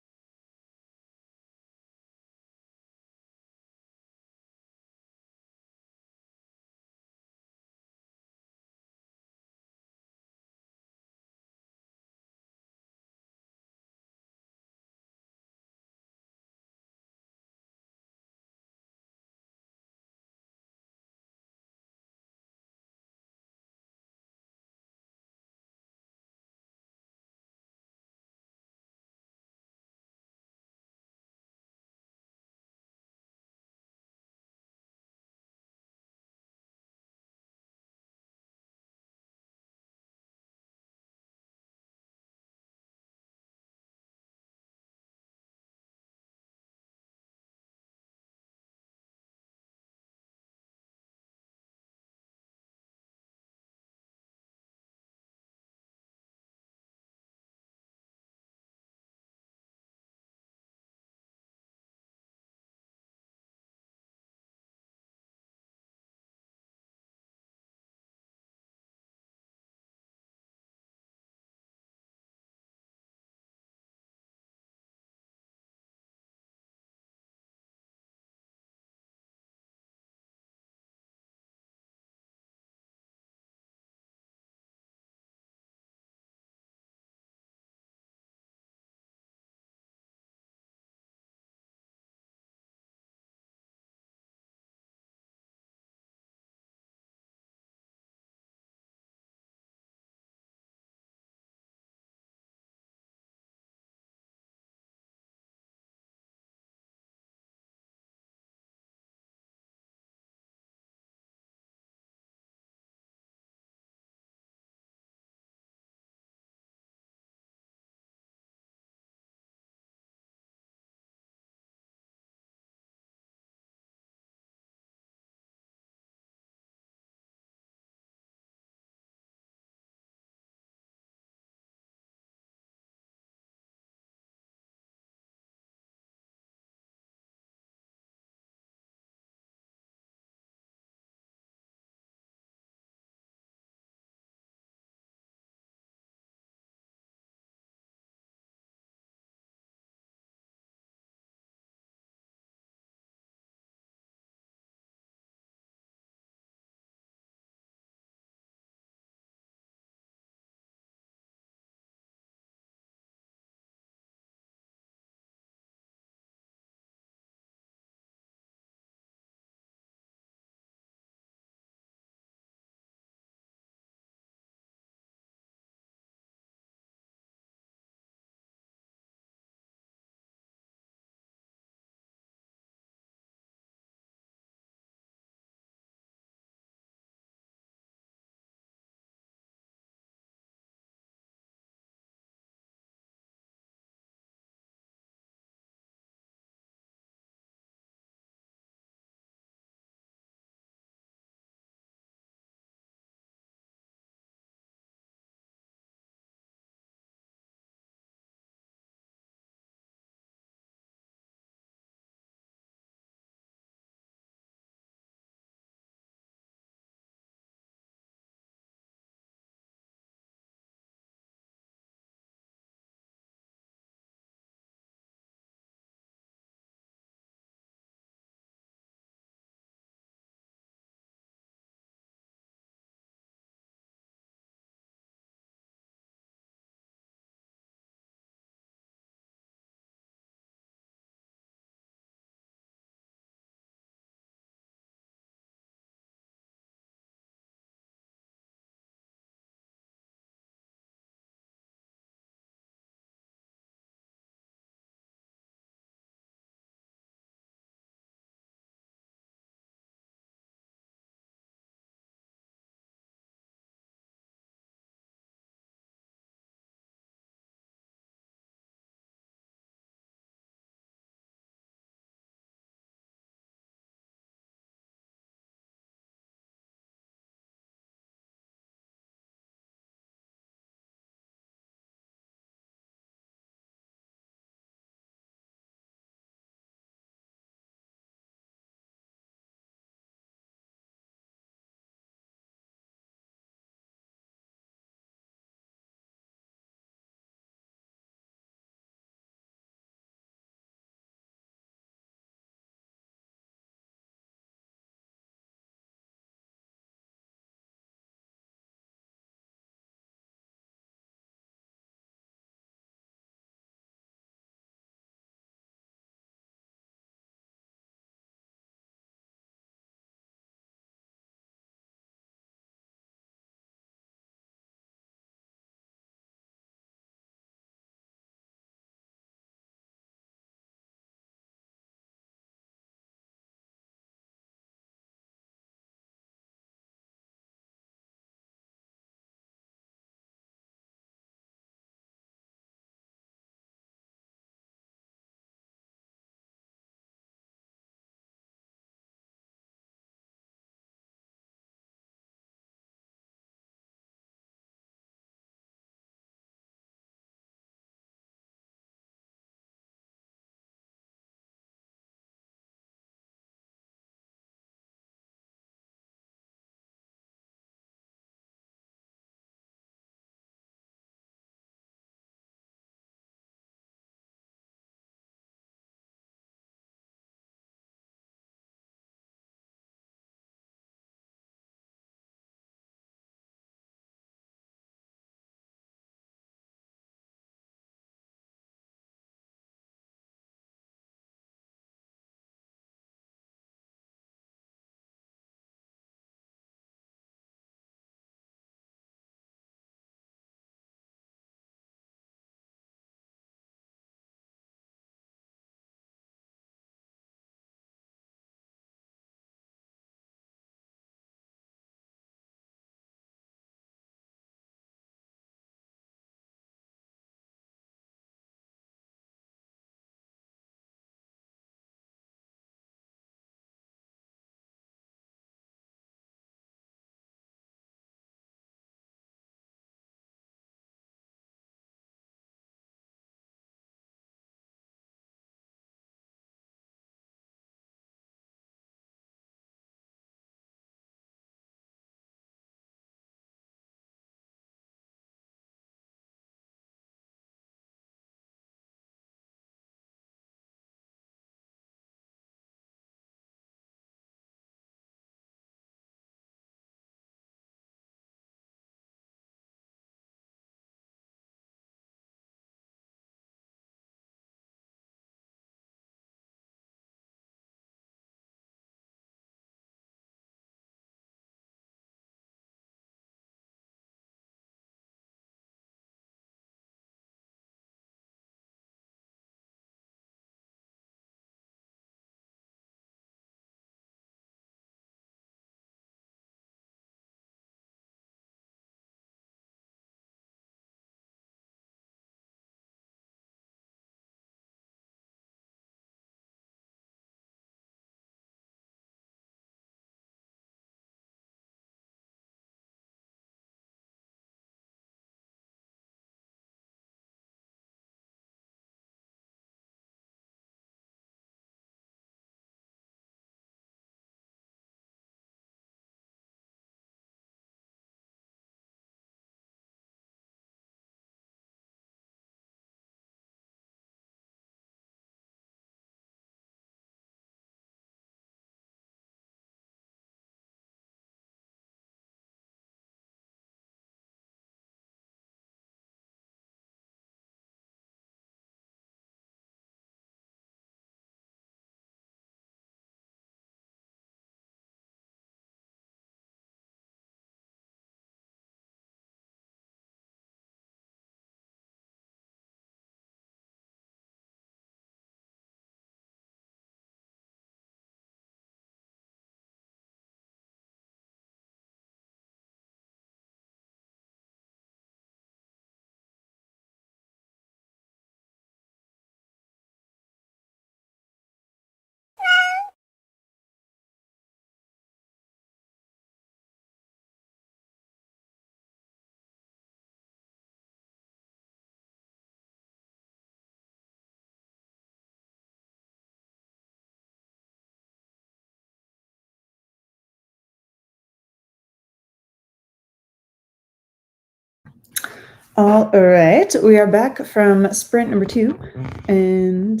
All right, we are back from sprint number 2, and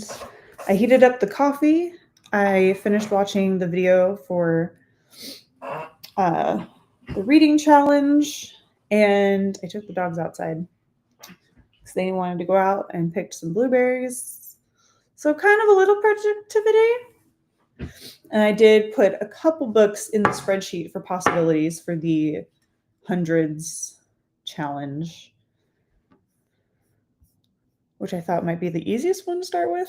I heated up the coffee. I finished watching the video for the reading challenge, and I took the dogs outside because they wanted to go out and pick some blueberries. So kind of a little productivity. And I did put a couple books in the spreadsheet for possibilities for the hundreds challenge, which I thought might be the easiest one to start with.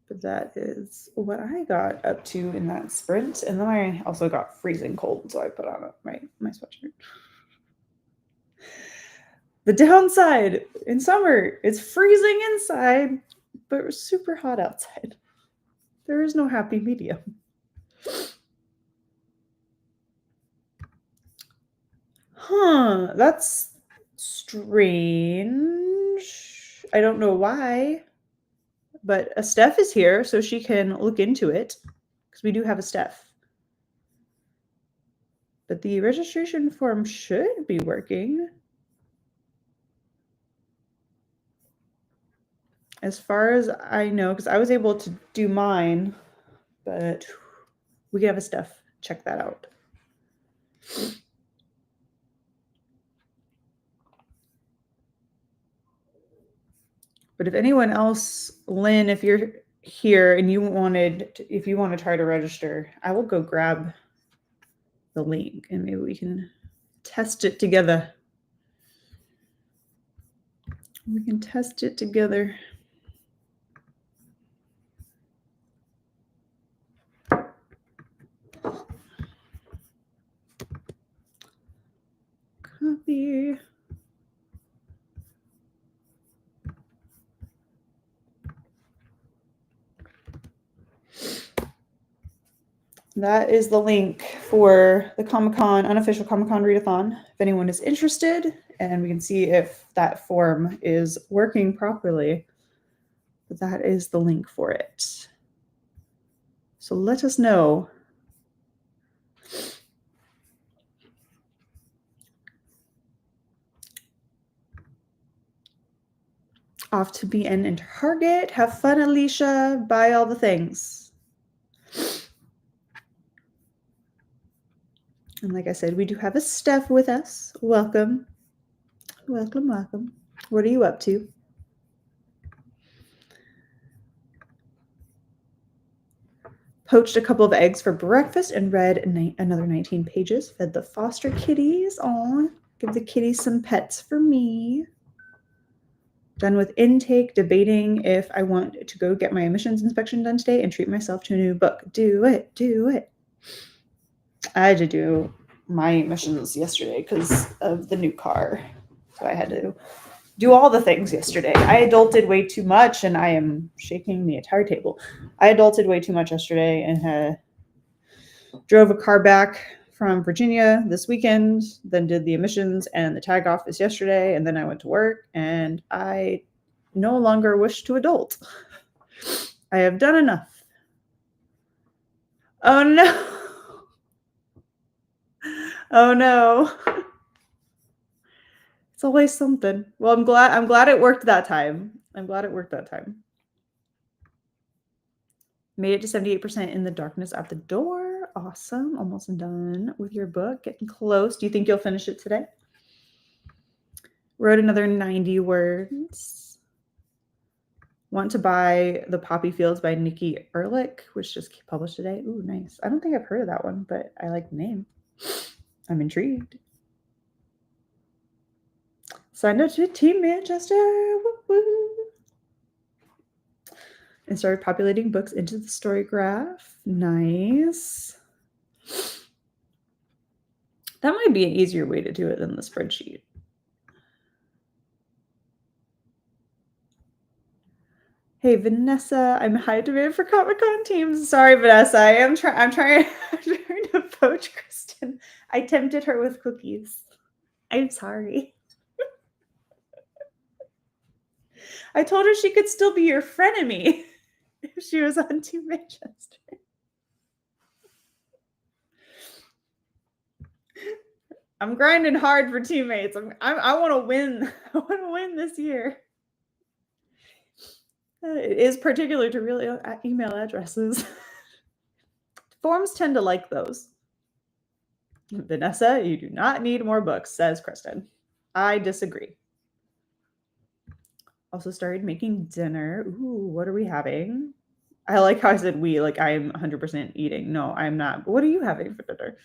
But that is what I got up to in that sprint. And then I also got freezing cold, so I put on my sweatshirt. The downside in summer, it's freezing inside, but it's super hot outside. There is no happy medium. Huh, that's strange. I don't know why, but a Steph is here, so she can look into it, because we do have a Steph. But the registration form should be working. As far as I know, because I was able to do mine, but we could have a Steph check that out. But if anyone else, Lynn, if you're here and if you want to try to register, I will go grab the link and maybe we can test it together. We can test it together. Copy. That is the link for the Comic-Con, unofficial Comic-Con readathon, if anyone is interested, and we can see if that form is working properly. But that is the link for it. So let us know. Off to BN and Target. Have fun, Alicia. Buy all the things. And like I said, we do have a Steph with us. Welcome. Welcome, welcome. What are you up to? Poached a couple of eggs for breakfast and read another 19 pages. Fed the foster kitties. Aw, give the kitties some pets for me. Done with intake, debating if I want to go get my emissions inspection done today and treat myself to a new book. Do it, do it. I had to do my emissions yesterday because of the new car. So I had to do all the things yesterday. I adulted way too much, and I am shaking the entire table. I adulted way too much yesterday and drove a car back from Virginia this weekend, then did the emissions and the tag office yesterday, and then I went to work, and I no longer wish to adult. I have done enough. Oh no. Oh no. It's always something. Well, I'm glad it worked that time. Made it to 78% in the darkness at the door. Awesome. Almost done with your book. Getting close. Do you think you'll finish it today? Wrote another 90 words. Want to buy The Poppy Fields by Nikki Ehrlich, which just published today. Ooh, nice. I don't think I've heard of that one, but I like the name. I'm intrigued. Signed up to Team Manchester. Woo-woo. And started populating books into the story graph. Nice. That might be an easier way to do it than the spreadsheet. Hey, Vanessa, I'm high demand for Comic-Con teams. Sorry, Vanessa. I'm trying to poach Kristen. I tempted her with cookies. I'm sorry. I told her she could still be your frenemy if she was on Team Manchester. I'm grinding hard for teammates. I want to win. I want to win this year. It is particular to real email addresses. Forms tend to like those. Vanessa, you do not need more books, says Kristen. I disagree. Also started making dinner. Ooh, what are we having? I like how I said we, like I'm 100% eating. No, I'm not. What are you having for dinner?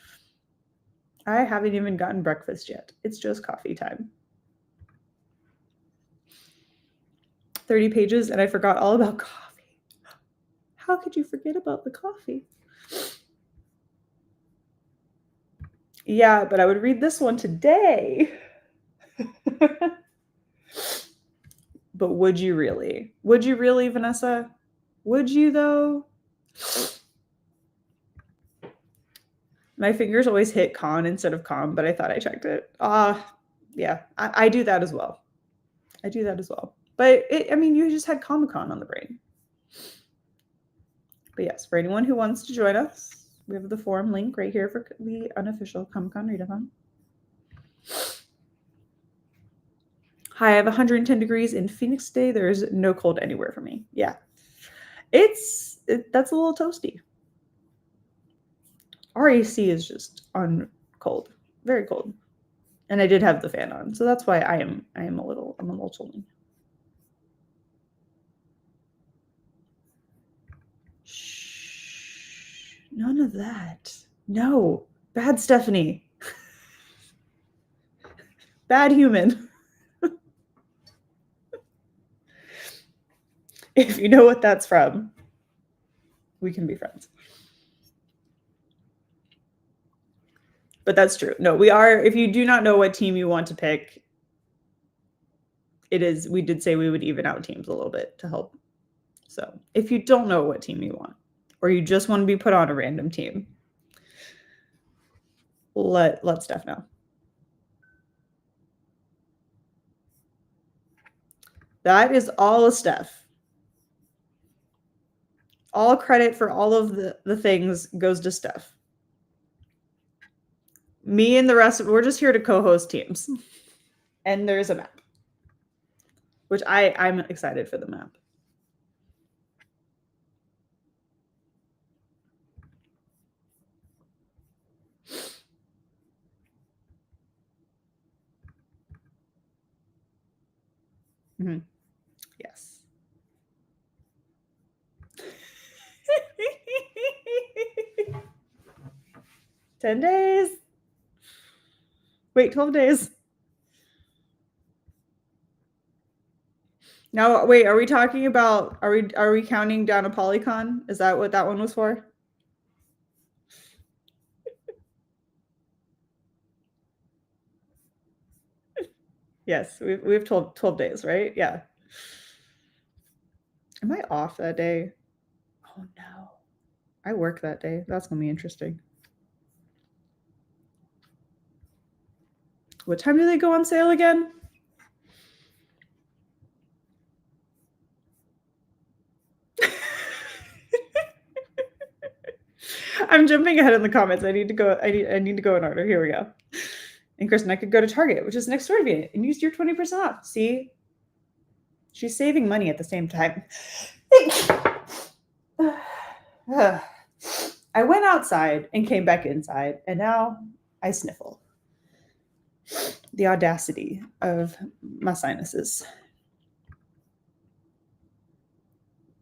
I haven't even gotten breakfast yet. It's just coffee time. 30 pages and I forgot all about coffee. How could you forget about the coffee? Yeah, but I would read this one today. But would you really? Would you really, Vanessa? Would you though? My fingers always hit con instead of com, but I thought I checked it. Yeah, I do that as well. I do that as well. But I mean, you just had Comic-Con on the brain. But yes, for anyone who wants to join us, we have the forum link right here for the unofficial Comic-Con readathon. Hi, I have 110 degrees in Phoenix today. There's no cold anywhere for me. Yeah, that's a little toasty. Our AC is just cold, very cold, and I did have the fan on, so that's why I'm a little chilly. Shh, none of that. No, bad Stephanie, bad human. If you know what that's from, we can be friends. But that's true. No, we are. If you do not know what team you want to pick, we did say we would even out teams a little bit to help. So if you don't know what team you want, or you just want to be put on a random team, let Steph know. That is all of Steph. All credit for all of the things goes to Steph. Me and the rest of we're just here to co-host teams. And there's a map, which I'm excited for the map. Mm-hmm. Yes. 10 days. Wait, 12 days. Now, wait, are we talking about, are we counting down a Polycon? Is that what that one was for? Yes, we have 12 days, right? Yeah. Am I off that day? Oh no. I work that day. That's going to be interesting. What time do they go on sale again? I'm jumping ahead in the comments. I need to go in order. Here we go. And Kristen, I could go to Target, which is next door to me, and use your 20% off. See? She's saving money at the same time. I went outside and came back inside, and now I sniffle. The audacity of my sinuses.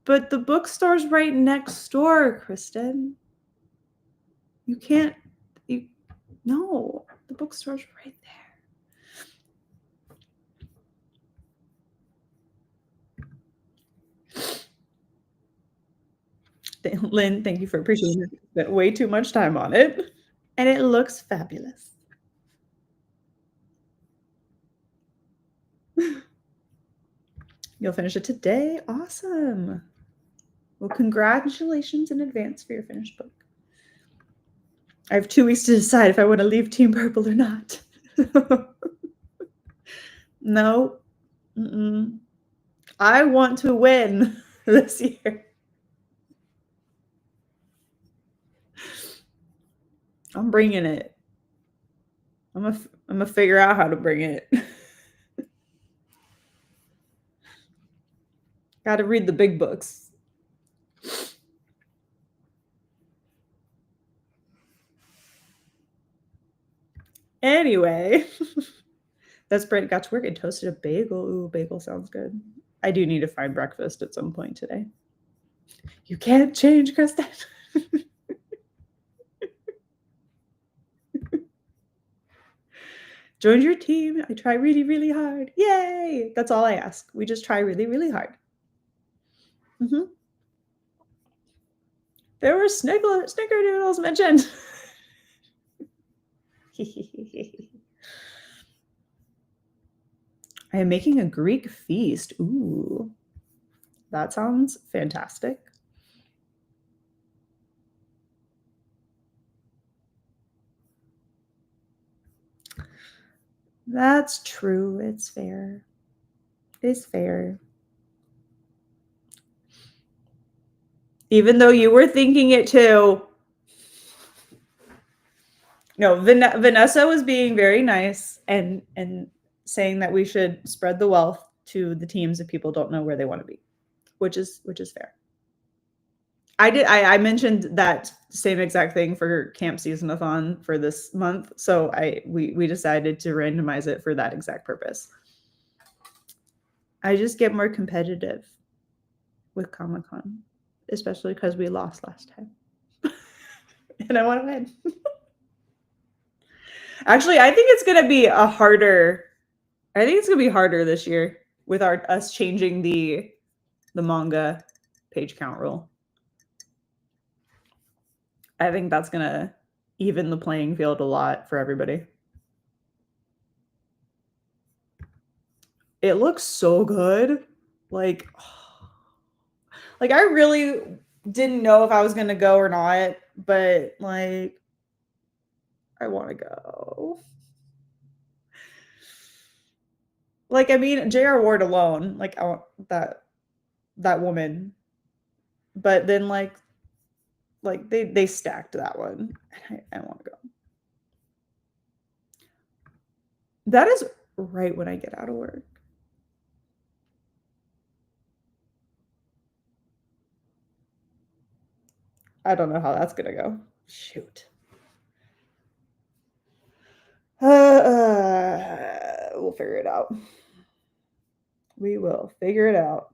But the bookstore's right next door, Kristen. You can't, no, the bookstore's right there. Lynn, thank you for appreciating it. Spent way too much time on it. And it looks fabulous. You'll finish it today? Awesome. Well, congratulations in advance for your finished book. I have 2 weeks to decide if I want to leave Team Purple or not. No. I want to win this year. I'm bringing it. I'm gonna figure out how to bring it. Got to read the big books. Anyway, that's Brent got to work and toasted a bagel. Ooh, bagel sounds good. I do need to find breakfast at some point today. You can't change, Kristen. Joined your team. I try really, really hard. Yay! That's all I ask. We just try really, really hard. Mm-hmm. There were snickerdoodles mentioned. I am making a Greek feast. Ooh, that sounds fantastic. That's true. It's fair. It's fair. Even though you were thinking it too. No, Vanessa was being very nice and saying that we should spread the wealth to the teams if people don't know where they want to be, which is fair. I mentioned that same exact thing for Camp Season-a-thon for this month, so we decided to randomize it for that exact purpose. I just get more competitive with Comic-Con, especially because we lost last time. And I want to win. Actually, I think it's going to be harder this year with us changing the manga page count rule. I think that's going to even the playing field a lot for everybody. It looks so good. Like I really didn't know if I was going to go or not, but like I want to go. Like, I mean, J.R. Ward alone, like that woman. But then like they stacked that one. I want to go. That is right when I get out of work. I don't know how that's gonna go. Shoot. We'll figure it out. We will figure it out.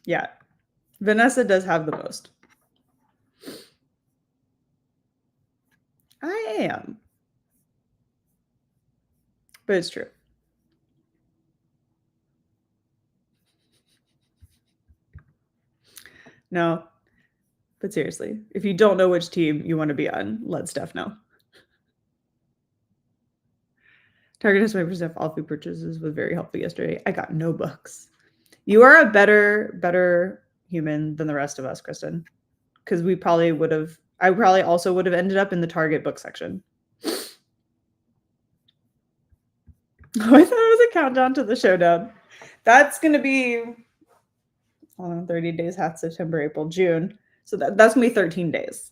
Yeah. Vanessa does have the most. I am. But it's true. No. But seriously, if you don't know which team you want to be on, let Steph know. Target has 20% off all food purchases was very helpful yesterday. I got no books. You are a better human than the rest of us, Kristen. Because I probably also would have ended up in the Target book section. Oh, I thought it was a countdown to the showdown. That's going to be 30 days, half September, April, June. So that's going to be 13 days.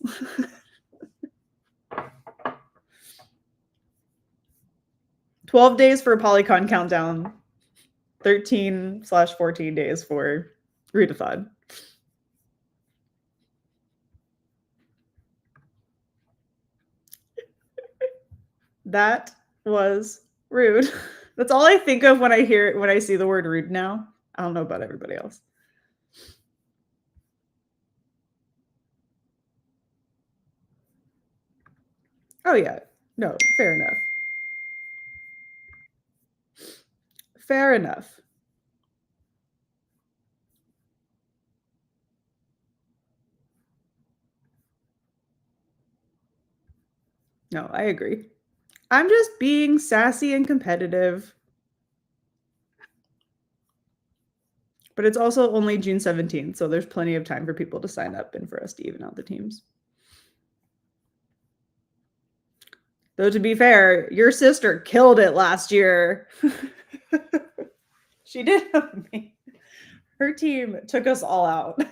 12 days for Polycon countdown. 13/14 days for readathon. That was rude. That's all I think of when I see the word rude now. I don't know about everybody else. Oh yeah. No, fair enough. Fair enough. No, I agree. I'm just being sassy and competitive. But it's also only June 17th, so there's plenty of time for people to sign up and for us to even out the teams. Though to be fair, your sister killed it last year. She did. Her team took us all out.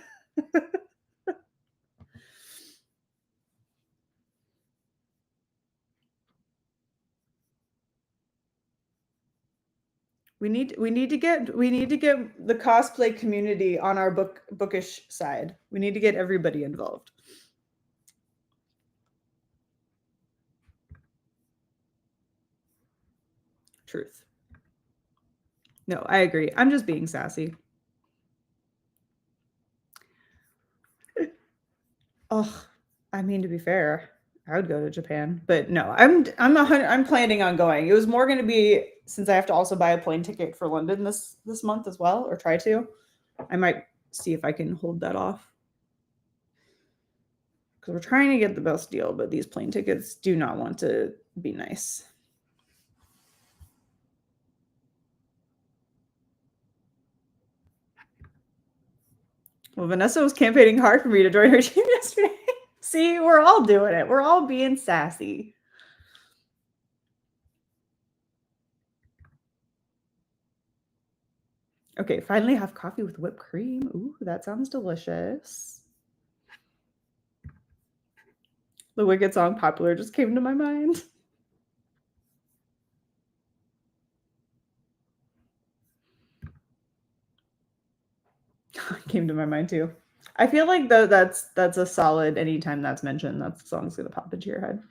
We need to get the cosplay community on our bookish side. We need to get everybody involved. Truth. No, I agree. I'm just being sassy. Oh, I mean, to be fair, I would go to Japan, but no, I'm planning on going. It was more going to be, since I have to also buy a plane ticket for London this month as well, or try to. I might see if I can hold that off, because we're trying to get the best deal, but these plane tickets do not want to be nice. Well, Vanessa was campaigning hard for me to join her team yesterday. See, we're all doing it. We're all being sassy. Okay, finally have coffee with whipped cream. Ooh, that sounds delicious. The Wicked song Popular just came to my mind. Came to my mind too. I feel like that's a solid, anytime that's mentioned, that song's gonna pop into your head.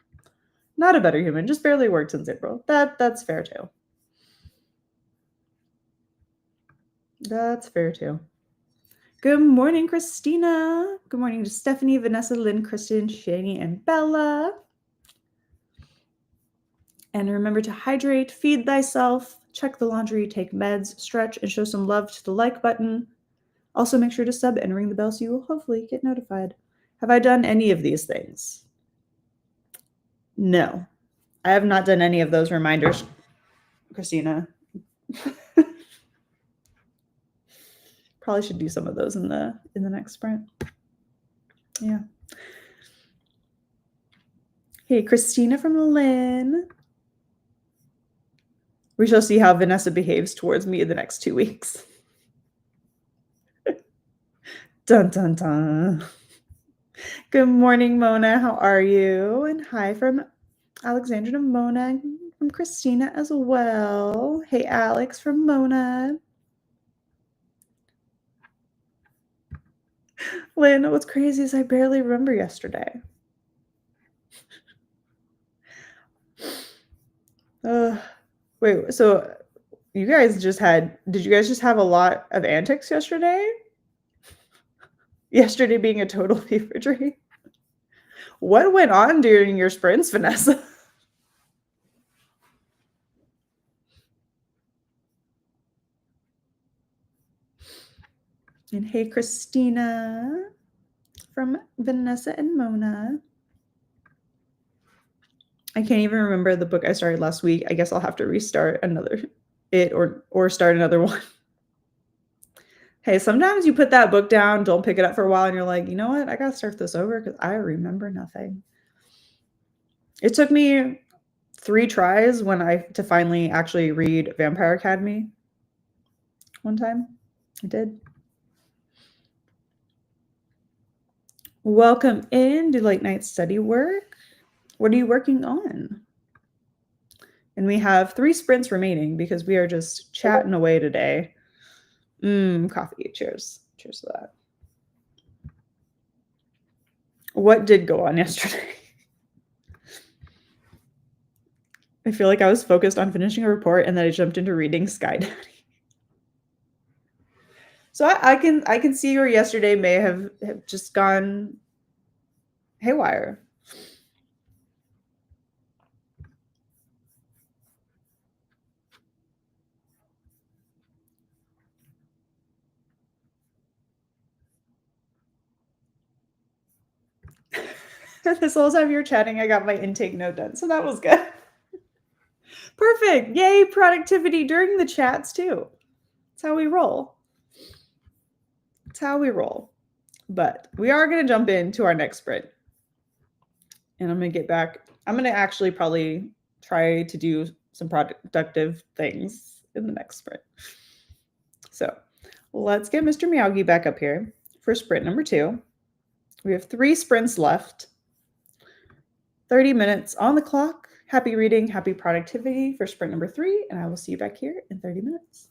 Not a Better Human, just barely worked since April. That's fair too. That's fair too. Good morning, Christina. Good morning to Stephanie, Vanessa, Lynn, Kristen, Shani, and Bella. And remember to hydrate, feed thyself, check the laundry, take meds, stretch, and show some love to the like button. Also, make sure to sub and ring the bell so you will hopefully get notified. Have I done any of these things? No, I have not done any of those reminders, Christina. Probably should do some of those in the next sprint. Yeah. Hey, Christina from Lynn. We shall see how Vanessa behaves towards me in the next 2 weeks. Dun, dun, dun. Good morning, Mona. How are you? And hi from Alexandra to Mona, from Christina as well. Hey, Alex from Mona. Lynn, what's crazy is I barely remember yesterday. Wait, so you guys did you guys just have a lot of antics yesterday? Yesterday being a total fever dream? What went on during your sprints, Vanessa? And hey, Christina from Vanessa and Mona. I can't even remember the book I started last week. I guess I'll have to restart or start another one. Hey, sometimes you put that book down, don't pick it up for a while, and you're like, you know what? I gotta start this over because I remember nothing. It took me 3 tries to finally actually read Vampire Academy one time. I did. Welcome in. Do late night study work? What are you working on? And we have 3 sprints remaining because we are just chatting away today. Coffee. Cheers. Cheers to that. What did go on yesterday? I feel like I was focused on finishing a report and then I jumped into reading Sky Daddy. So I can see where yesterday may have just gone haywire. This whole time you're chatting, I got my intake note done, so that was good. Perfect. Yay, productivity during the chats too. That's how we roll. That's how we roll. But we are going to jump into our next sprint. And I'm going to get back I'm going to actually probably try to do some productive things in the next sprint. So let's get Mr. Miyagi back up here for sprint number 2. We have 3 sprints left. 30 minutes on the clock. Happy reading, happy productivity for sprint number 3, and I will see you back here in 30 minutes.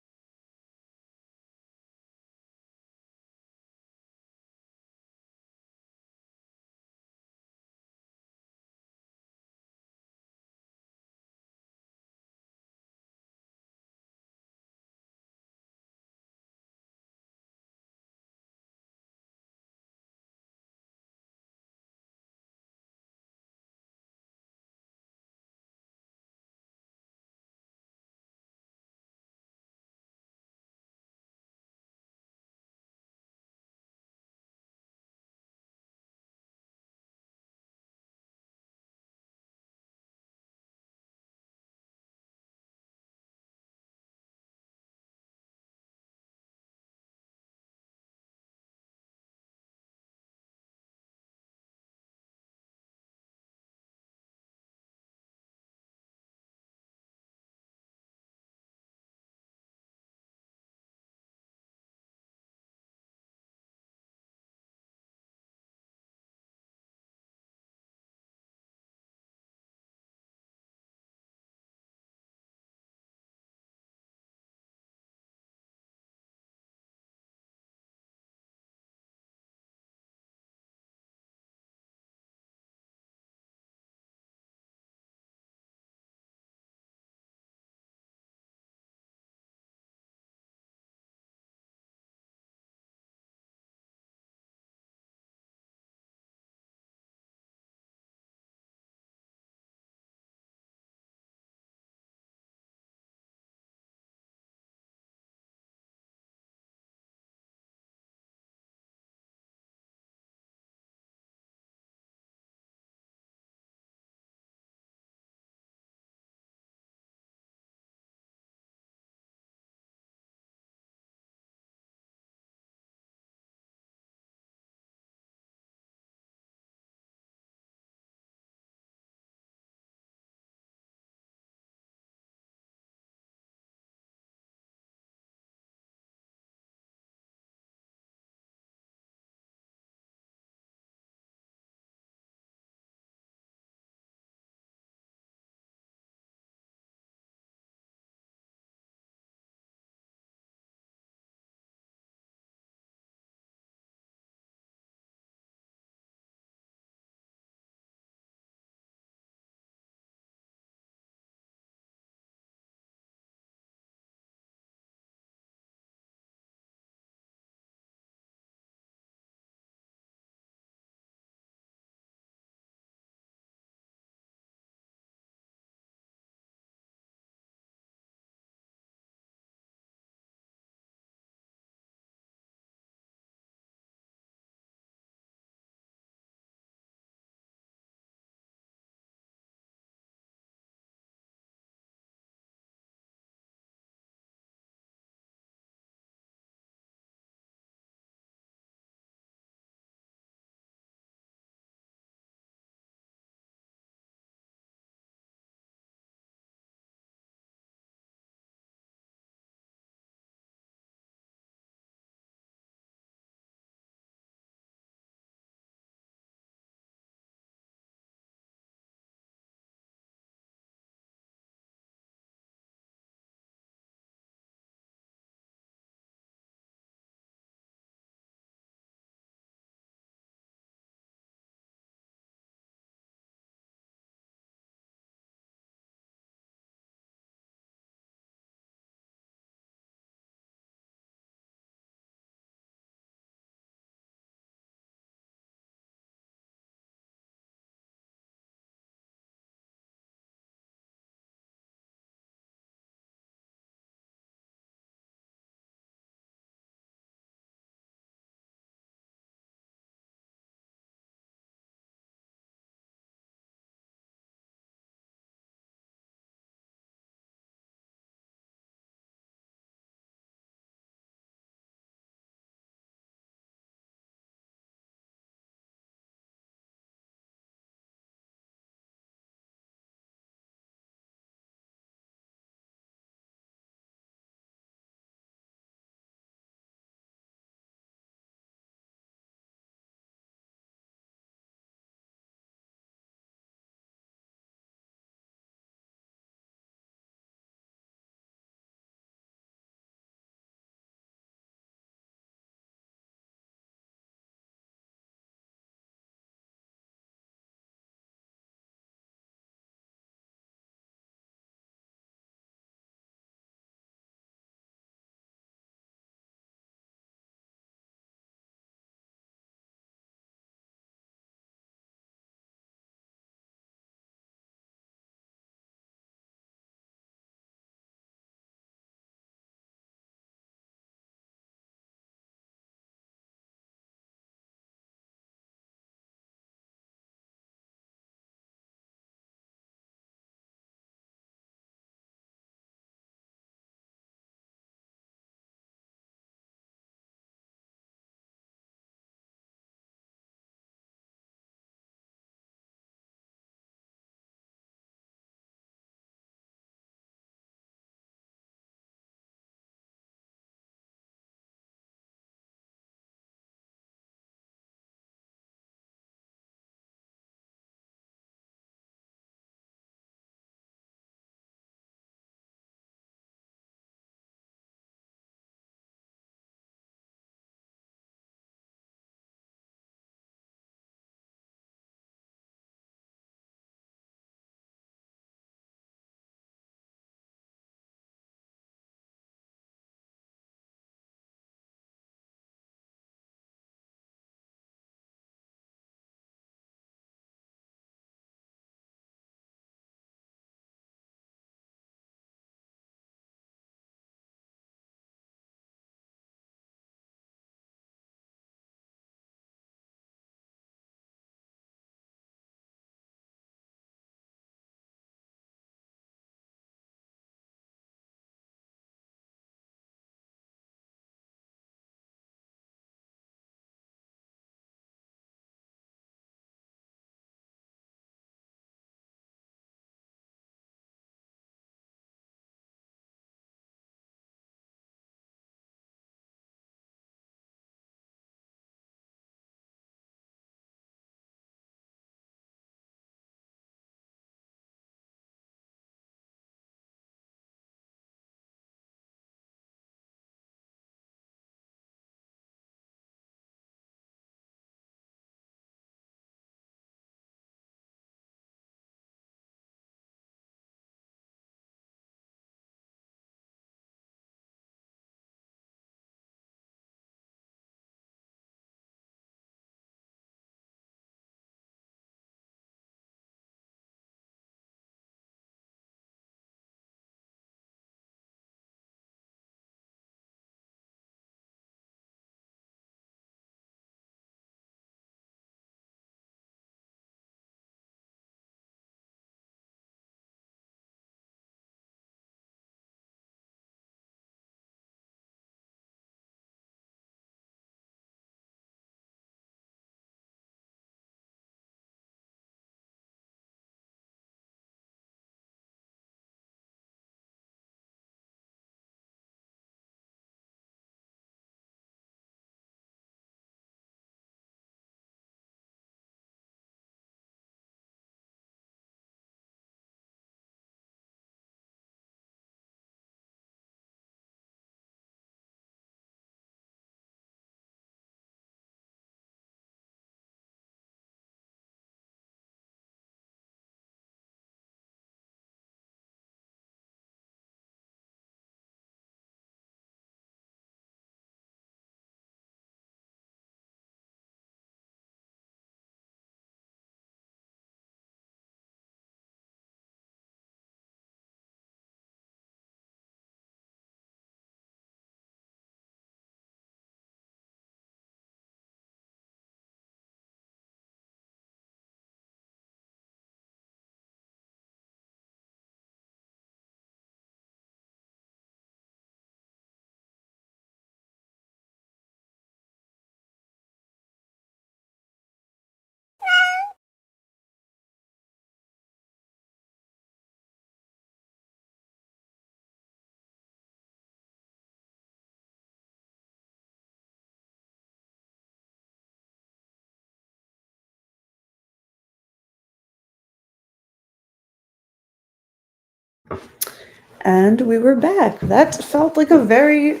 And we were back. That felt like a very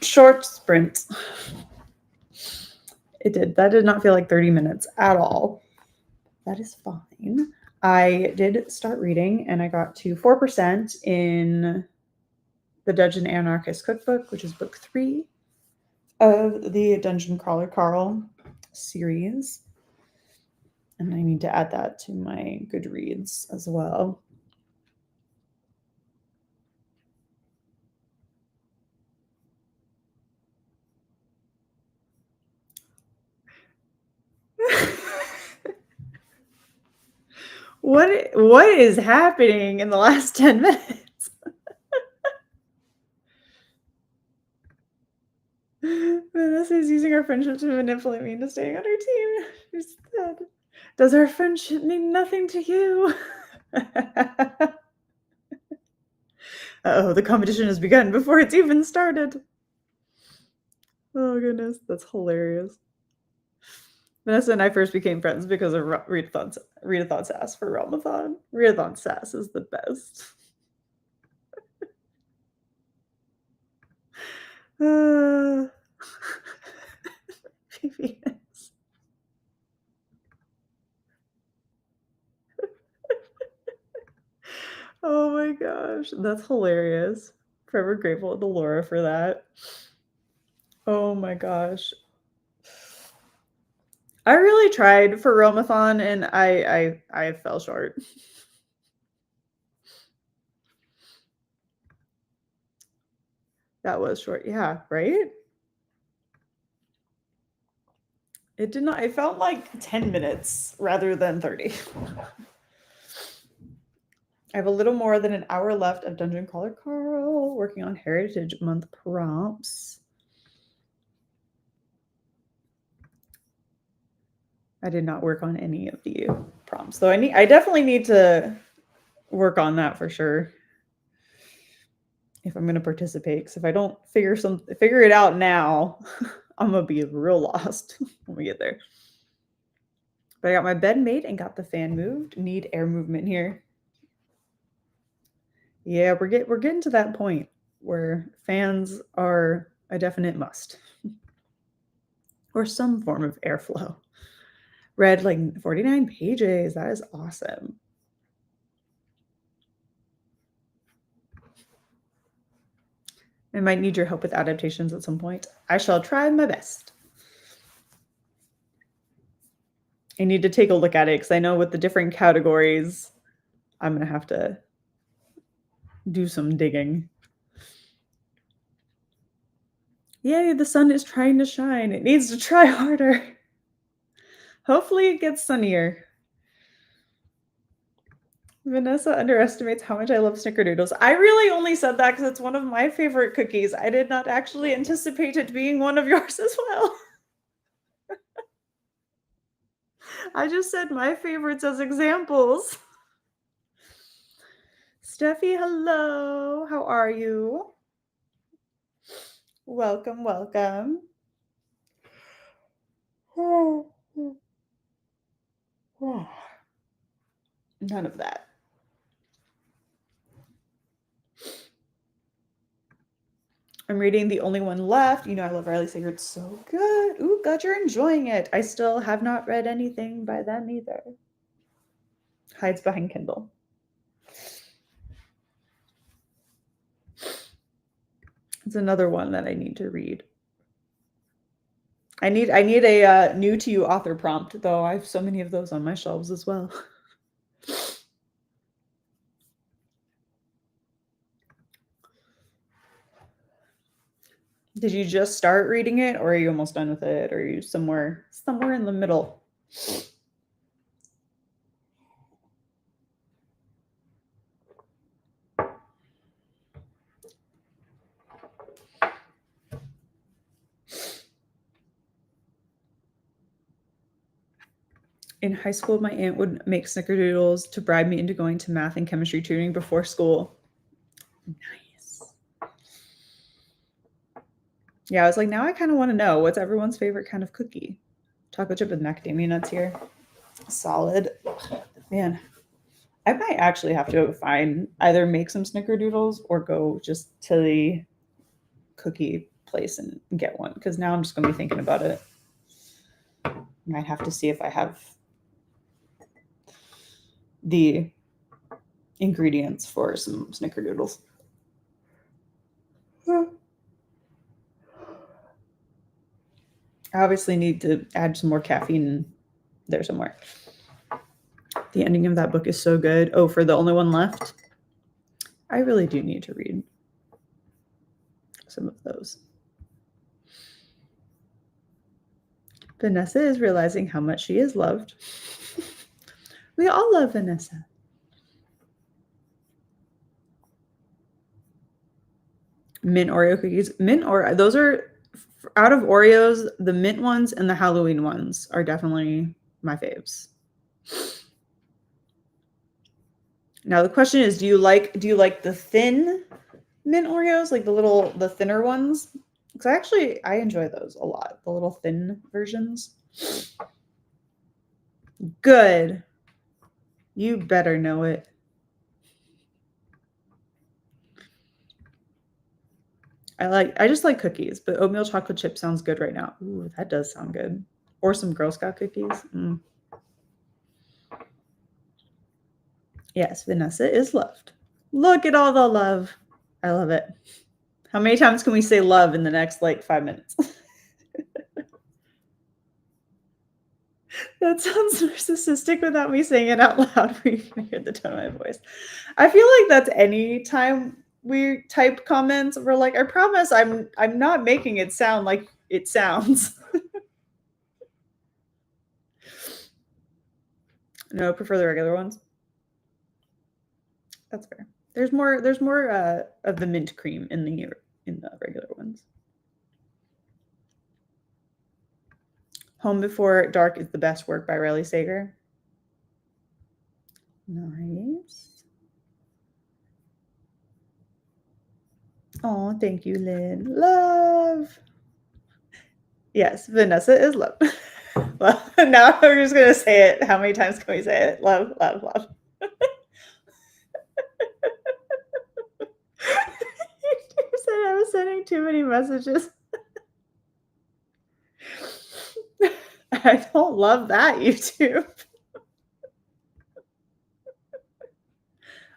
short sprint. It did. That did not feel like 30 minutes at all. That is fine. I did start reading and I got to 4% in the Dungeon Anarchist Cookbook, which is book 3 of the Dungeon Crawler Carl series. And I need to add that to my Goodreads as well. What is happening in the last 10 minutes? Vanessa is using our friendship to manipulate me into staying on her team. She said, does our friendship mean nothing to you? Uh-oh, the competition has begun before it's even started. Oh, goodness. That's hilarious. Vanessa and I first became friends because of Readathon Sass for Realmathon. Readathon Sass is the best. Venus. Oh my gosh, that's hilarious. Forever grateful to Laura for that. Oh my gosh. I really tried for Realmathon and I fell short. That was short. Yeah, right? It did not, it felt like 10 minutes rather than 30. I have a little more than an hour left of Dungeon Crawler Carl, working on Heritage Month prompts. I did not work on any of the prompts, though I definitely need to work on that for sure if I'm going to participate, because if I don't figure it out now, I'm going to be real lost when we get there. But I got my bed made and got the fan moved. Need air movement here. Yeah, we're getting to that point where fans are a definite must. Or some form of airflow. Read like 49 pages. That is awesome. I might need your help with adaptations at some point. I shall try my best. I need to take a look at it because I know with the different categories, I'm going to have to do some digging. Yay, the sun is trying to shine. It needs to try harder. Hopefully it gets sunnier. Vanessa underestimates how much I love snickerdoodles. I really only said that because it's one of my favorite cookies. I did not actually anticipate it being one of yours as well. I just said my favorites as examples. Steffi, hello. How are you? Welcome, welcome. None of that. I'm reading The Only One Left. You know I love Riley Sager. It's so good. Ooh, glad you're enjoying it. I still have not read anything by them either. Hides behind Kindle. It's another one that I need to read. I need a new to you author prompt, though. I have so many of those on my shelves as well. Did you just start reading it, or are you almost done with it, or are you somewhere in the middle? In high school, my aunt would make snickerdoodles to bribe me into going to math and chemistry tutoring before school. Nice. Yeah, I was like, now I kind of want to know what's everyone's favorite kind of cookie. Chocolate chip with macadamia nuts here. Solid. Man, I might actually have to either make some snickerdoodles or go just to the cookie place and get one, because now I'm just going to be thinking about it. Might have to see if I have the ingredients for some snickerdoodles. I obviously need to add some more caffeine there somewhere. The ending of that book is so good. Oh, for the only one left, I really do need to read some of those. Vanessa is realizing how much she is loved. We all love Vanessa. Mint Oreo cookies. Those are, out of Oreos, the mint ones and the Halloween ones are definitely my faves. Now the question is, do you like the thin mint Oreos, like the thinner ones? Because I enjoy those a lot, the little thin versions. Good. You better know it. I just like cookies, but oatmeal chocolate chip sounds good right now. Ooh, that does sound good. Or some Girl Scout cookies. Yes, Vanessa is loved. Look at all the love. I love it. How many times can we say love in the next 5 minutes? That sounds narcissistic without me saying it out loud where you can hear the tone of my voice. I feel like that's any time we type comments, we're like, I promise I'm not making it sound like it sounds. No, I prefer the regular ones. That's fair. There's more of the mint cream in the regular ones. Home Before Dark is the Best Work by Riley Sager. Nice. Oh, thank you, Lynn. Love. Yes, Vanessa is love. Well, now we're just going to say it. How many times can we say it? Love, love, love. You said I was sending too many messages. I don't love that, YouTube.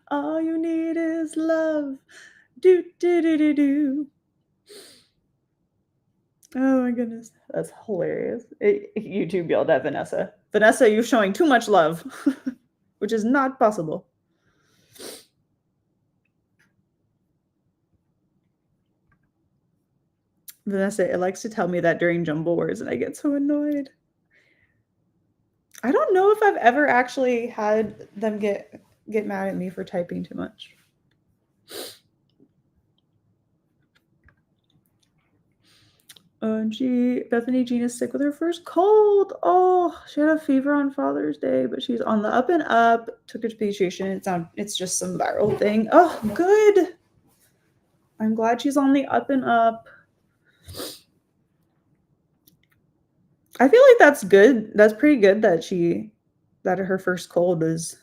All you need is love. Do, do, do, do, do. Oh my goodness. That's hilarious. YouTube yelled at Vanessa. Vanessa, you're showing too much love, which is not possible. Vanessa, it likes to tell me that during jumble words, and I get so annoyed. I don't know if I've ever actually had them get mad at me for typing too much. Bethany Jean is sick with her first cold. Oh, she had a fever on Father's Day, but she's on the up and up. Took her to pediatrician. It's just some viral thing. Oh, good. I'm glad she's on the up and up. I feel like that's good. That's pretty good that her first cold it's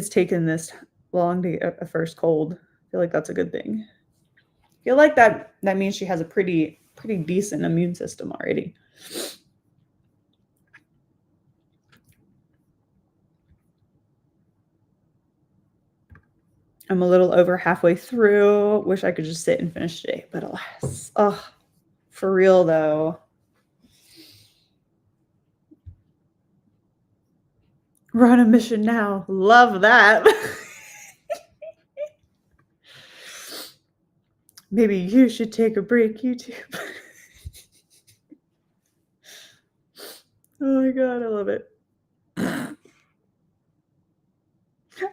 taken this long to get a first cold. I feel like that's a good thing. I feel like that means she has a pretty decent immune system already. I'm a little over halfway through. Wish I could just sit and finish today, but alas. Oh, for real though. We're on a mission now. Love that. Maybe you should take a break, YouTube. Oh my god, I love it.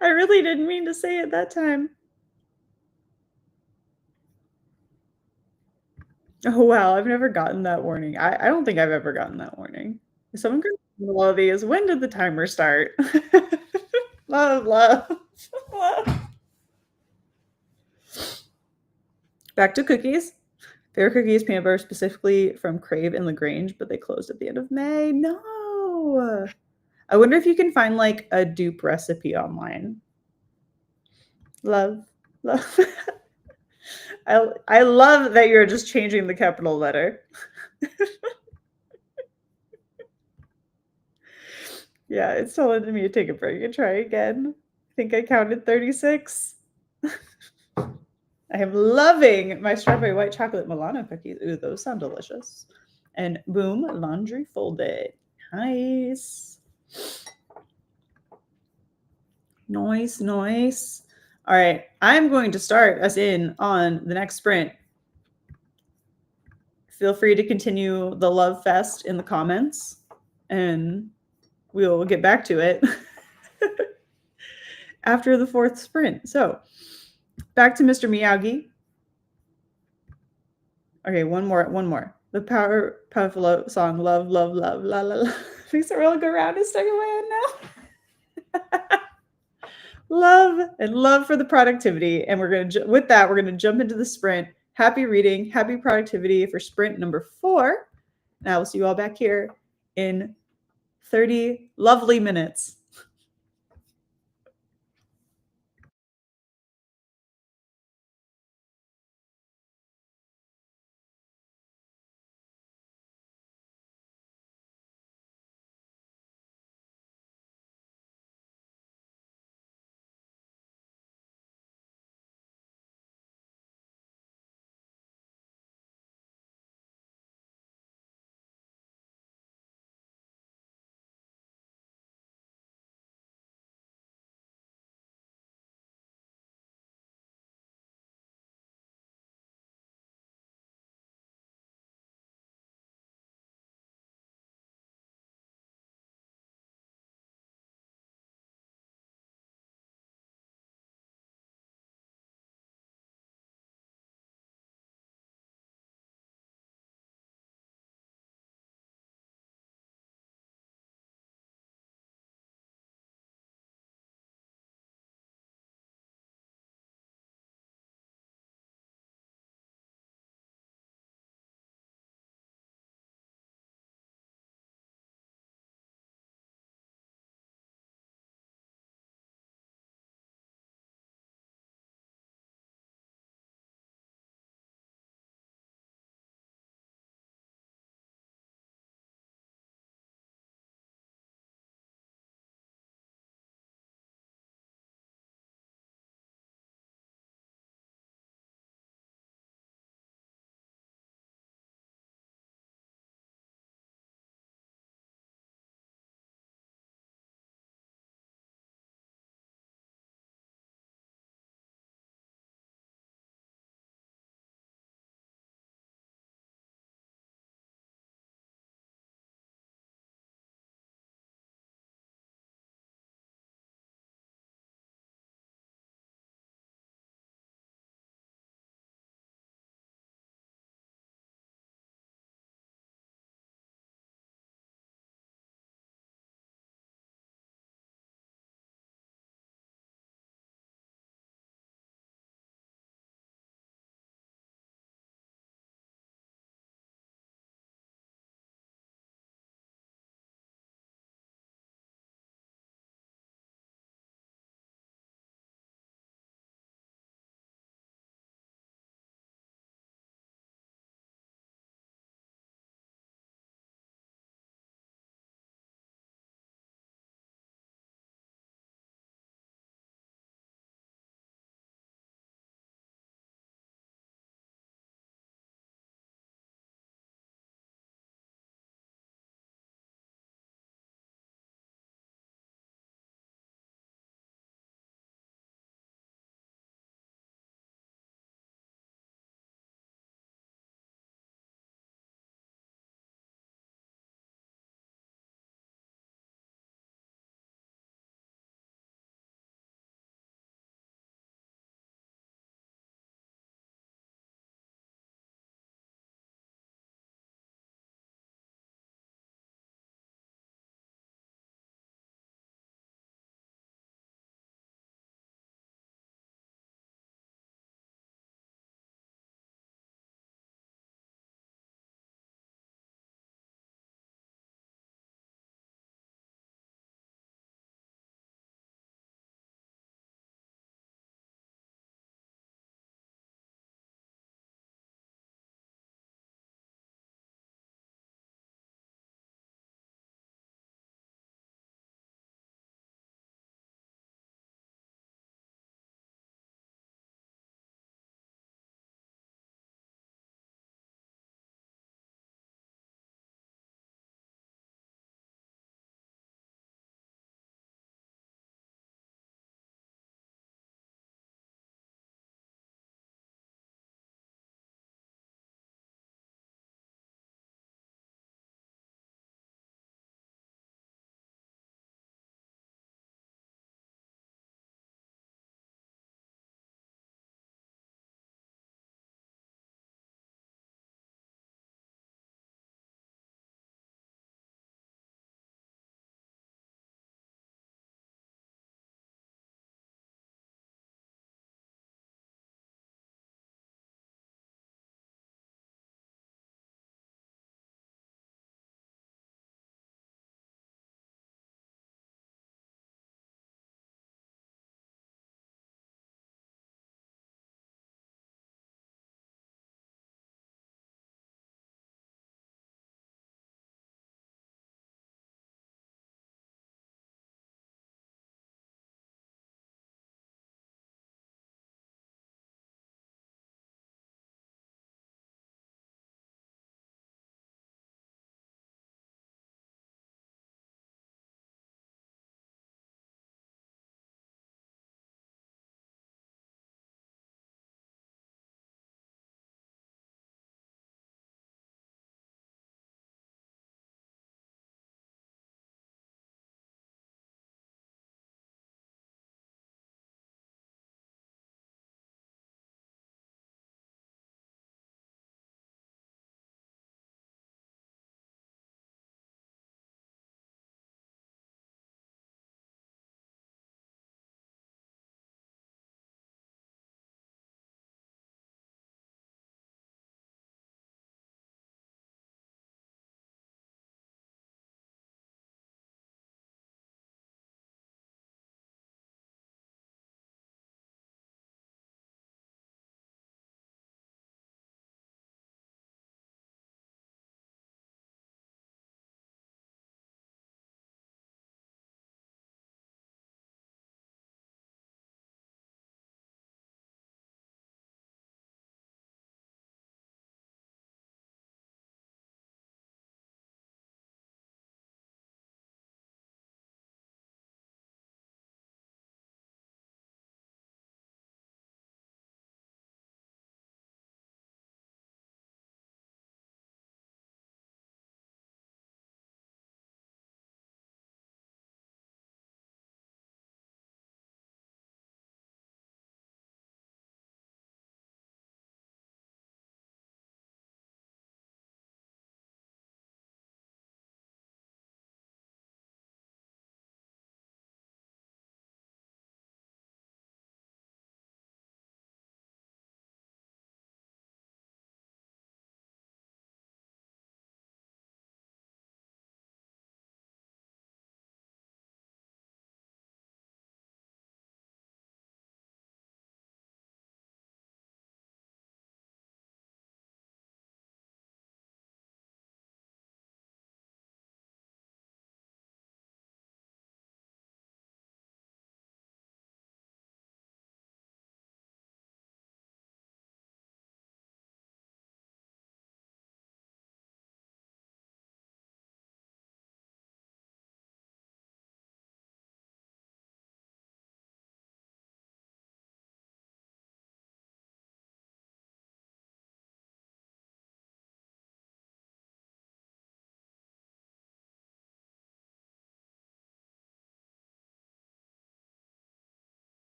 I really didn't mean to say it that time. Oh wow, I've never gotten that warning. I don't think I've ever gotten that warning. If someone could all of these, when did the timer start? Love, love, love. Back to cookies. Favorite cookies, peanut butter, specifically from Crave and LaGrange, but they closed at the end of May. No. I wonder if you can find like a dupe recipe online. Love. I love that you're just changing the capital letter. Yeah, it's telling me to take a break and try again. I think I counted 36. I am loving my strawberry white chocolate Milano cookies. Ooh, those sound delicious. And boom, laundry folded. Nice. Nice. All right, I'm going to start us in on the next sprint. Feel free to continue the love fest in the comments, and we'll get back to it after the 4th sprint. So back to Mr. Miyagi. Okay, one more. The Powerpuff song, Love, La La La. Makes it really go around and stuck in my head now. Love for the productivity. And we're gonna jump into the sprint. Happy reading, happy productivity for sprint number 4. Now we'll see you all back here in 30 lovely minutes.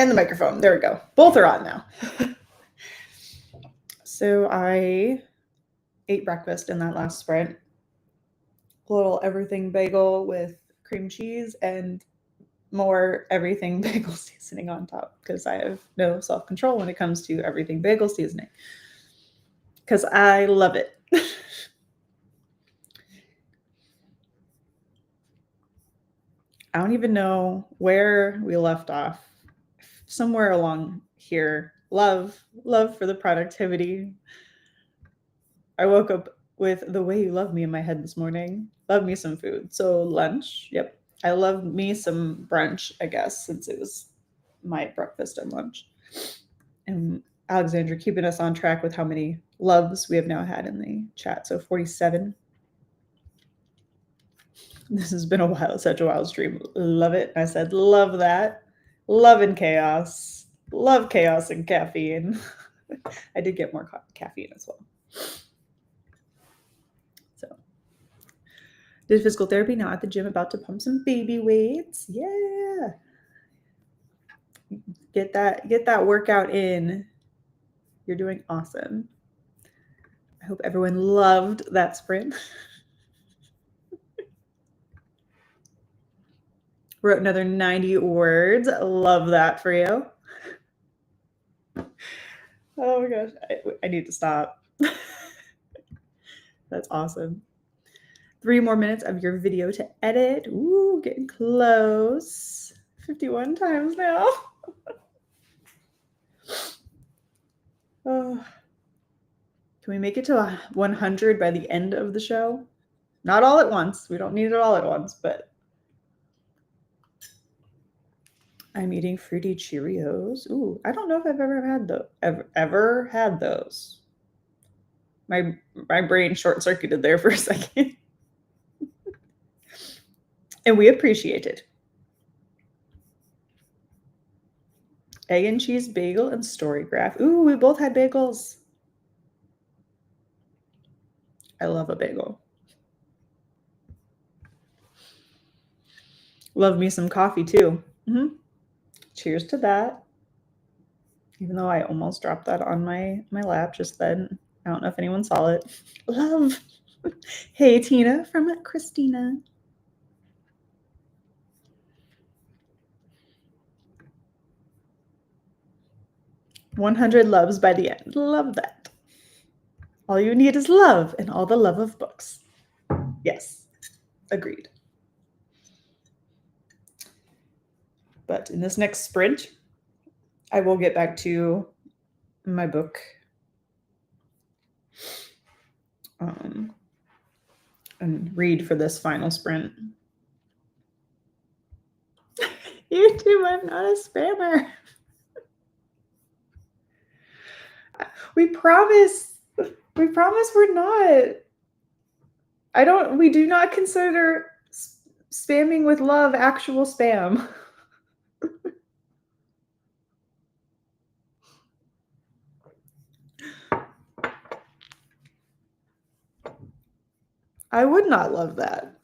And the microphone. There we go. Both are on now. So I ate breakfast in that last sprint. A little everything bagel with cream cheese and more everything bagel seasoning on top because I have no self-control when it comes to everything bagel seasoning. Because I love it. I don't even know where we left off. Somewhere along here. Love for the productivity. I woke up with the way you love me in my head this morning. Love me some food. So lunch, yep. I love me some brunch, I guess, since it was my breakfast and lunch. And Alexandra keeping us on track with how many loves we have now had in the chat. So 47. This has been a while, such a wild stream. Love it. I said, love that. Love and chaos. Love chaos and caffeine. I did get more caffeine as well. So, did physical therapy, now at the gym, about to pump some baby weights. Yeah. Get that workout in. You're doing awesome. I hope everyone loved that sprint. Wrote another 90 words. Love that for you. Oh my gosh, I need to stop. That's awesome. 3 more minutes of your video to edit. Ooh, getting close. 51 times now. Oh. Can we make it to 100 by the end of the show? Not all at once. We don't need it all at once, but I'm eating fruity Cheerios. Ooh, I don't know if I've ever had those. Ever had those. My brain short-circuited there for a second. And we appreciate it. Egg and cheese bagel and story graph. Ooh, we both had bagels. I love a bagel. Love me some coffee too. Mm-hmm. Cheers to that. Even though I almost dropped that on my lap just then. I don't know if anyone saw it. Love. Hey, Tina from Christina. "100 loves by the end." Love that. All you need is love and all the love of books. Yes, agreed. But in this next sprint, I will get back to my book and read for this final sprint. YouTube, I'm not a spammer. We promise we're not. We do not consider spamming with love actual spam. I would not love that.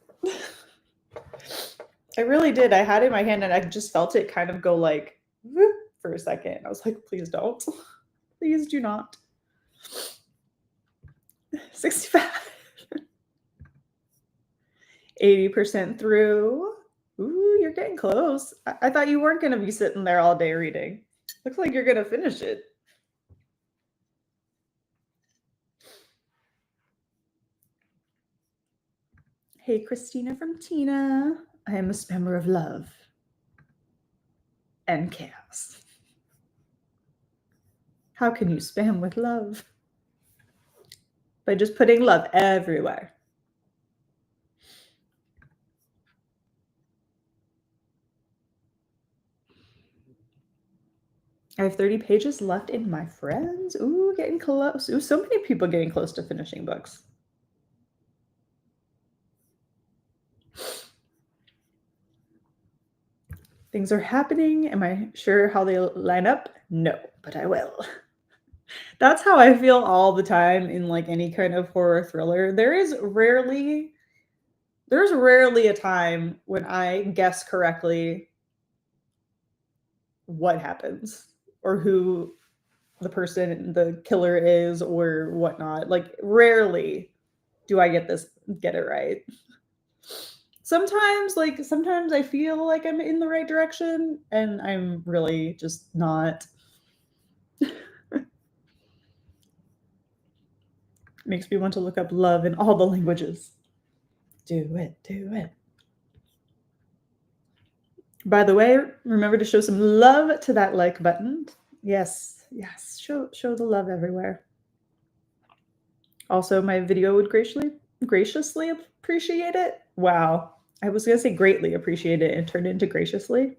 I really did. I had it in my hand and I just felt it kind of go like whoop for a second. I was like, please don't. Please do not. 65. 80% through. Ooh, you're getting close. I thought you weren't going to be sitting there all day reading. Looks like you're going to finish it. Hey, Christina from Tina. I am a spammer of love and chaos. How can you spam with love? By just putting love everywhere. I have 30 pages left in my friends. Ooh, getting close. Ooh, so many people getting close to finishing books. Things are happening. Am I sure how they line up? No, but I will. That's how I feel all the time in like any kind of horror thriller. There's rarely a time when I guess correctly what happens or who the person, the killer is or whatnot. Like rarely do I get it right. Sometimes I feel like I'm in the right direction and I'm really just not. Makes me want to look up love in all the languages. Do it. By the way, remember to show some love to that like button. Yes. Show the love everywhere. Also, my video would graciously appreciate it. Wow. I was going to say greatly appreciate it and turned into graciously.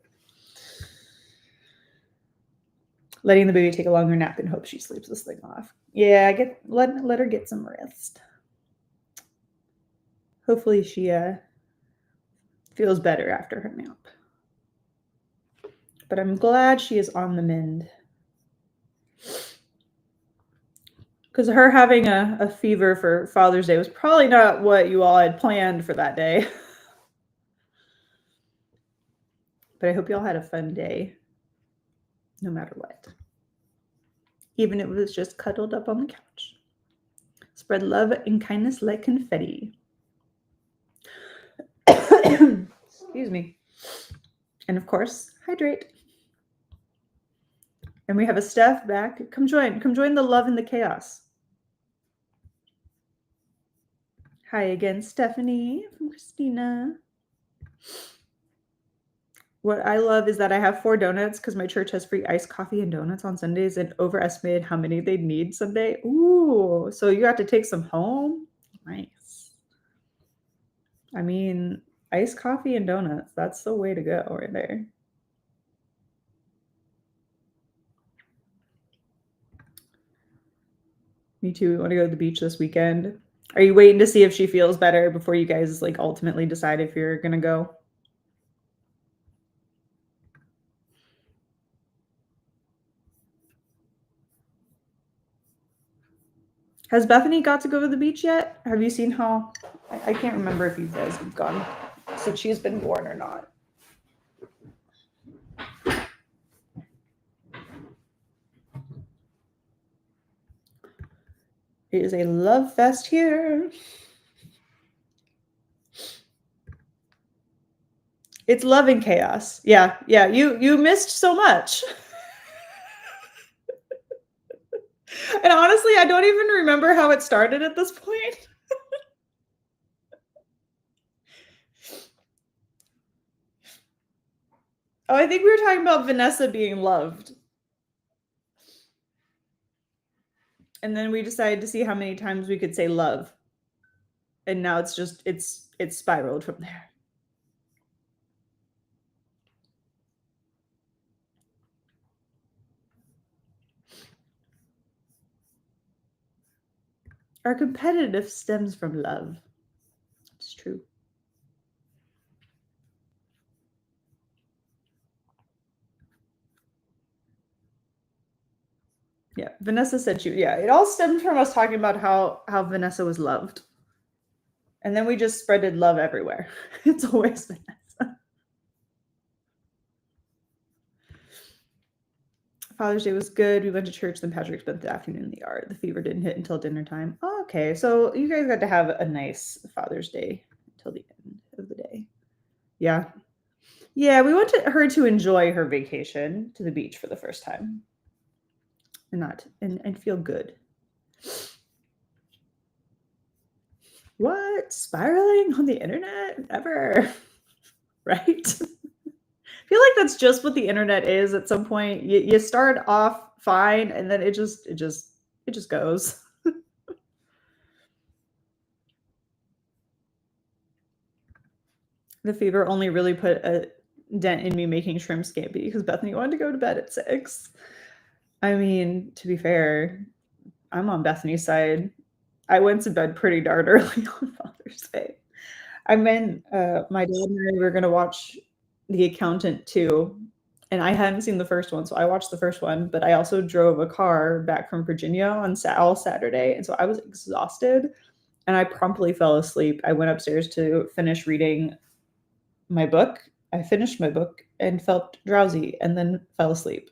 Letting the baby take a longer nap and hope she sleeps this thing off. Yeah, let her get some rest. Hopefully she feels better after her nap. But I'm glad she is on the mend. Because her having a fever for Father's Day was probably not what you all had planned for that day. But I hope you all had a fun day, no matter what. Even if it was just cuddled up on the couch. Spread love and kindness like confetti. Excuse me. And of course, hydrate. And we have a Steph back. Come join the love and the chaos. Hi again, Stephanie from Christina. What I love is that I have 4 donuts because my church has free iced coffee and donuts on Sundays and overestimated how many they'd need Sunday. Ooh, so you have to take some home? Nice. I mean, iced coffee and donuts, that's the way to go right there. Me too. We want to go to the beach this weekend. Are you waiting to see if she feels better before you guys like ultimately decide if you're going to go? Has Bethany got to go to the beach yet? Have you seen how? I can't remember if you guys have gone since she's been born or not. It is a love fest here. It's love and chaos. Yeah. You missed so much. And honestly, I don't even remember how it started at this point. Oh, I think we were talking about Vanessa being loved. And then we decided to see how many times we could say love. And now it's spiraled from there. Our competitive stems from love. It's true. Yeah, Vanessa said it all stemmed from us talking about how Vanessa was loved. And then we just spreaded love everywhere. It's always Vanessa. Father's Day was good. We went to church, then Patrick spent the afternoon in the yard. The fever didn't hit until dinner time. Oh, okay, so you guys got to have a nice Father's Day until the end of the day. Yeah. Yeah, we wanted her to enjoy her vacation to the beach for the first time. And feel good. What? Spiraling on the internet? Ever. Right? I feel like that's just what the internet is at some point. You start off fine and then it just goes. The fever only really put a dent in me making shrimp scampi because Bethany wanted to go to bed at 6. I mean, to be fair, I'm on Bethany's side. I went to bed pretty darn early on Father's Day. I mean, my dad and I were going to watch The Accountant 2, and I hadn't seen the first one, so I watched the first one, but I also drove a car back from Virginia on all Saturday, and so I was exhausted, and I promptly fell asleep. I went upstairs to finish reading my book, I finished my book and felt drowsy and then fell asleep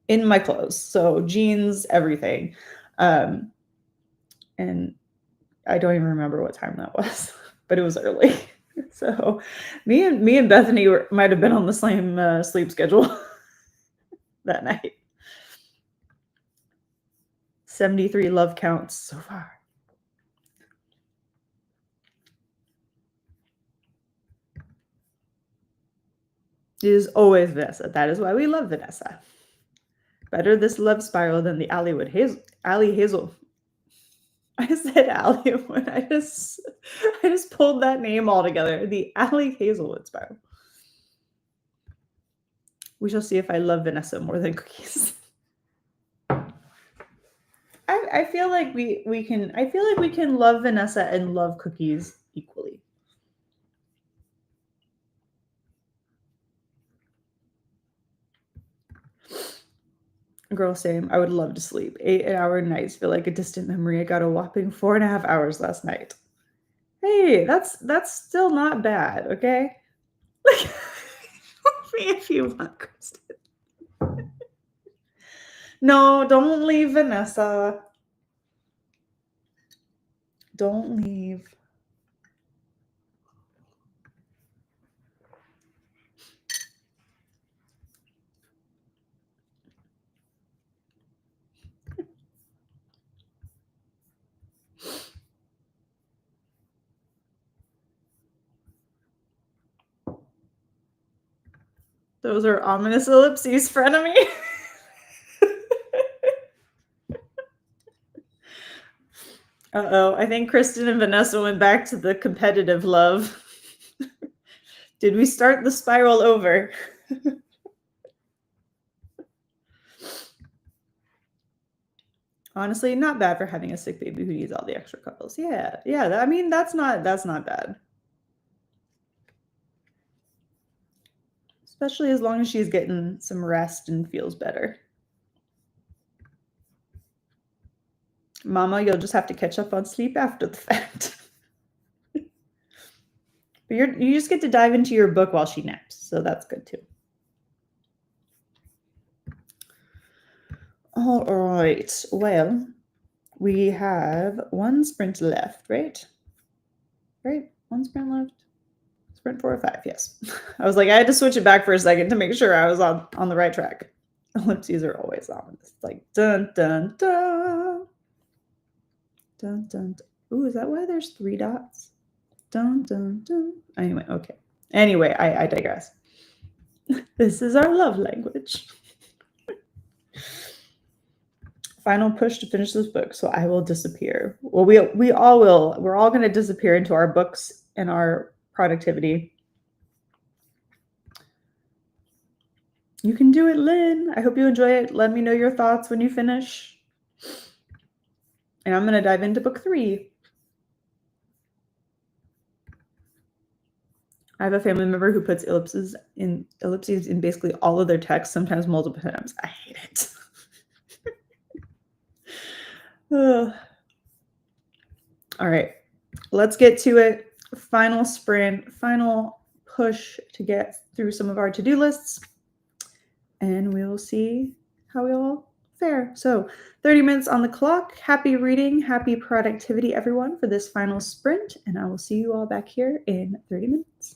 in my clothes. So jeans, everything. And I don't even remember what time that was, but it was early. So me and Bethany might have been on the same sleep schedule that night. 73 love counts so far. It is always Vanessa. That is why we love Vanessa. Better this love spiral than the Alley Hazel. I said Alleywood. I just pulled that name all together. The Alley Hazelwood spiral. We shall see if I love Vanessa more than cookies. I feel like we can. I feel like we can love Vanessa and love cookies equally. Girl, same. I would love to sleep. 8-hour nights feel like a distant memory. I got a whopping 4.5 hours last night. Hey, that's still not bad, okay? Like, me if you want, Kristen. No, don't leave, Vanessa. Don't leave. Those are ominous ellipses, frenemy. Uh-oh, I think Kristen and Vanessa went back to the competitive love. Did we start the spiral over? Honestly, not bad for having a sick baby who needs all the extra cuddles. Yeah, I mean, that's not bad. Especially as long as she's getting some rest and feels better. Mama, you'll just have to catch up on sleep after the fact. But you just get to dive into your book while she naps, so that's good too. All right. Well, we have one sprint left, right? Right? One sprint left. Sprint 4 or 5, yes. I was like, I had to switch it back for a second to make sure I was on the right track. Ellipses are always on. It's like dun dun dun. Dun dun dun. Ooh, is that why there's 3 dots? Dun dun dun. Anyway, okay. Anyway, I digress. This is our love language. Final push to finish this book, so I will disappear. Well, we all will. We're all going to disappear into our books and our productivity. You can do it, Lynn. I hope you enjoy it. Let me know your thoughts when you finish. And I'm going to dive into book 3. I have a family member who puts ellipses in basically all of their text, sometimes multiple times. I hate it. All right, let's get to it. Final sprint, final push to get through some of our to-do lists, and we'll see how we all fare. So 30 minutes on the clock. Happy reading, happy productivity, everyone, for this final sprint, and I will see you all back here in 30 minutes.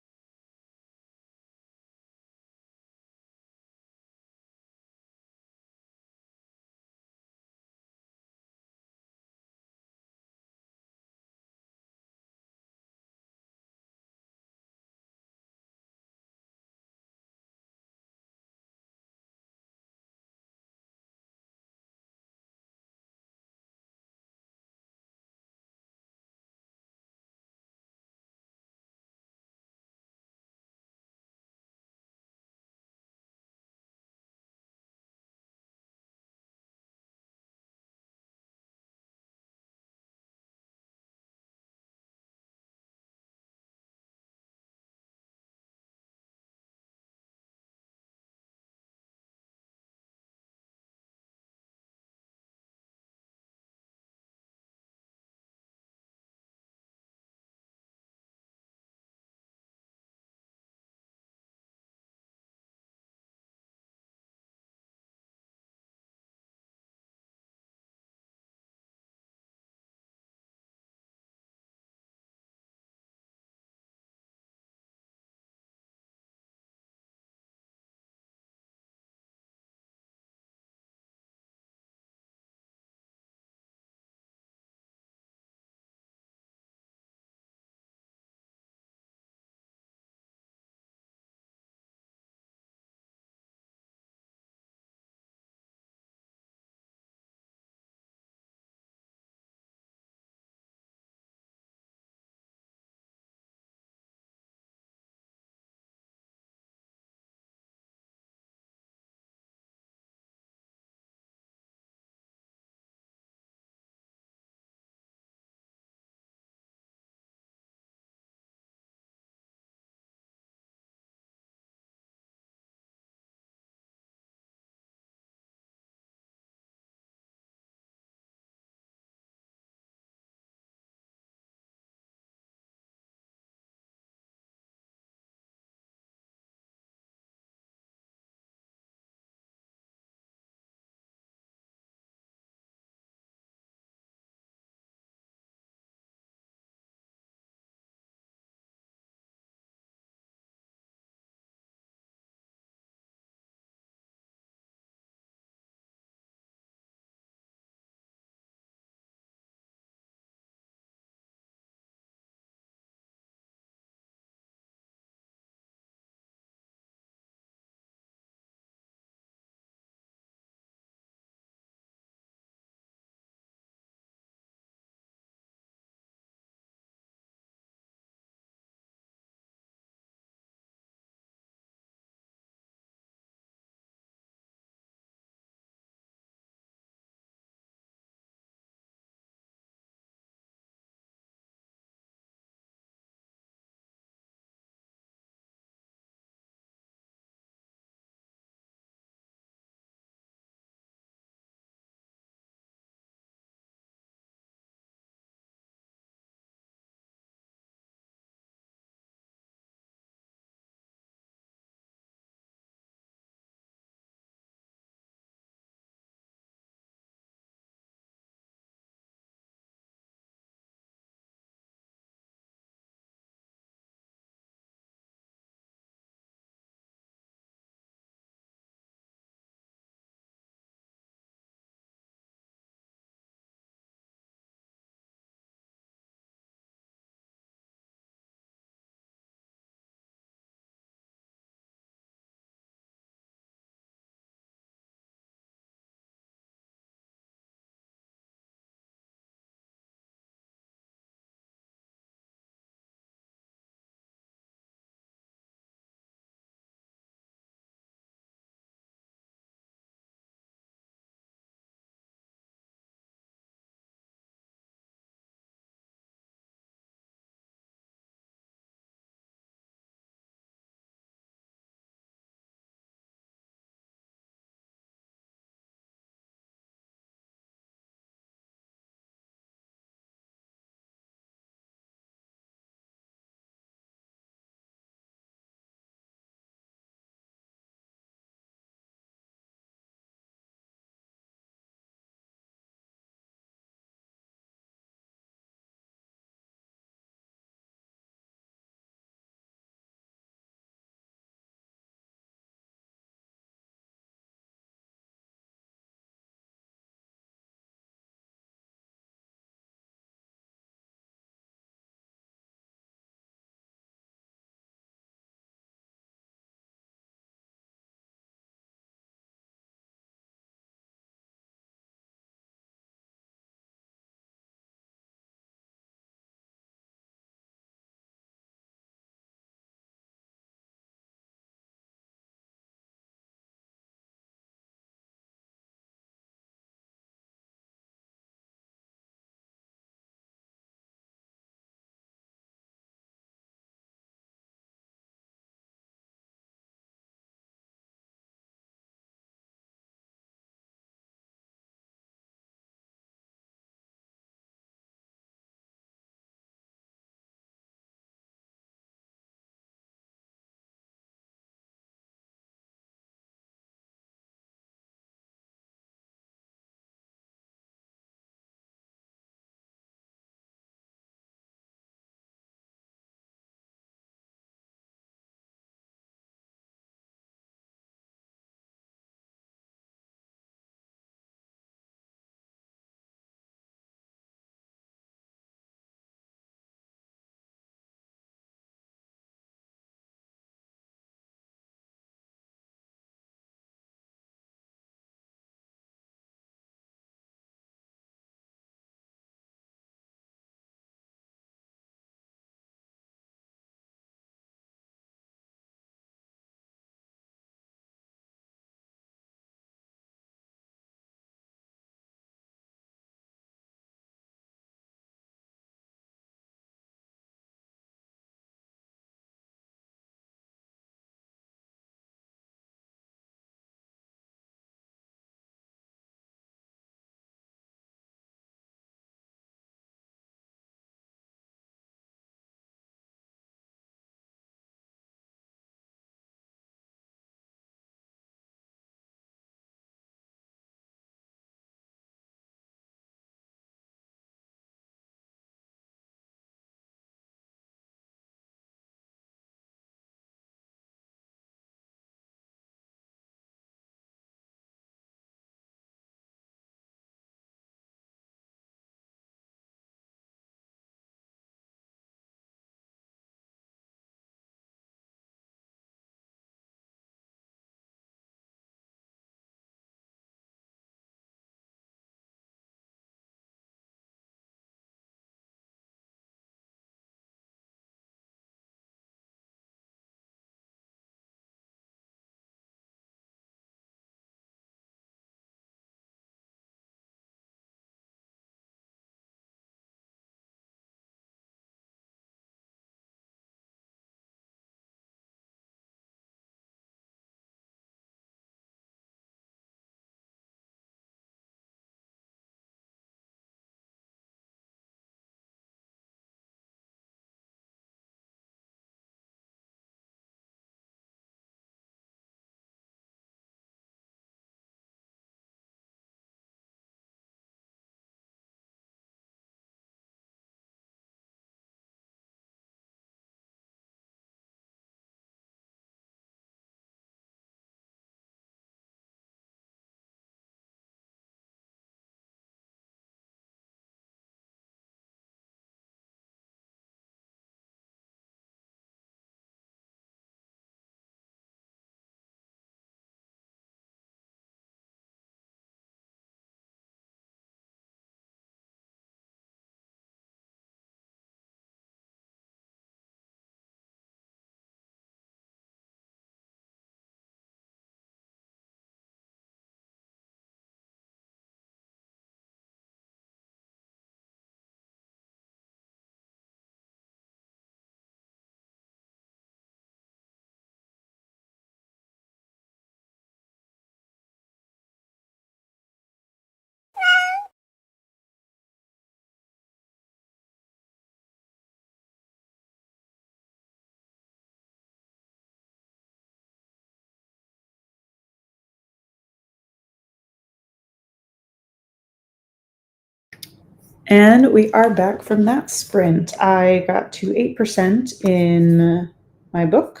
And we are back from that sprint. I got to 8% in my book,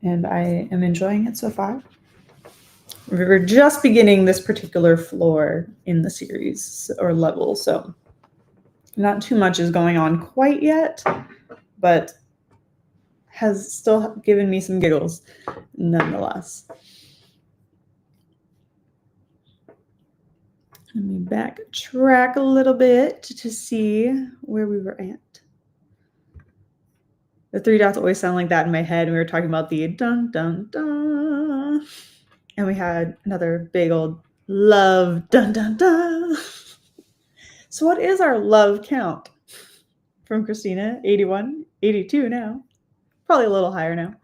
and I am enjoying it so far. We were just beginning this particular floor in the series or level, so not too much is going on quite yet, but has still given me some giggles nonetheless. Let me backtrack a little bit to see where we were at. The three dots always sound like that in my head. We were talking about the dun dun dun, and we had another big old love dun dun dun. So what is our love count? From Christina, 81, 82 now. Probably a little higher now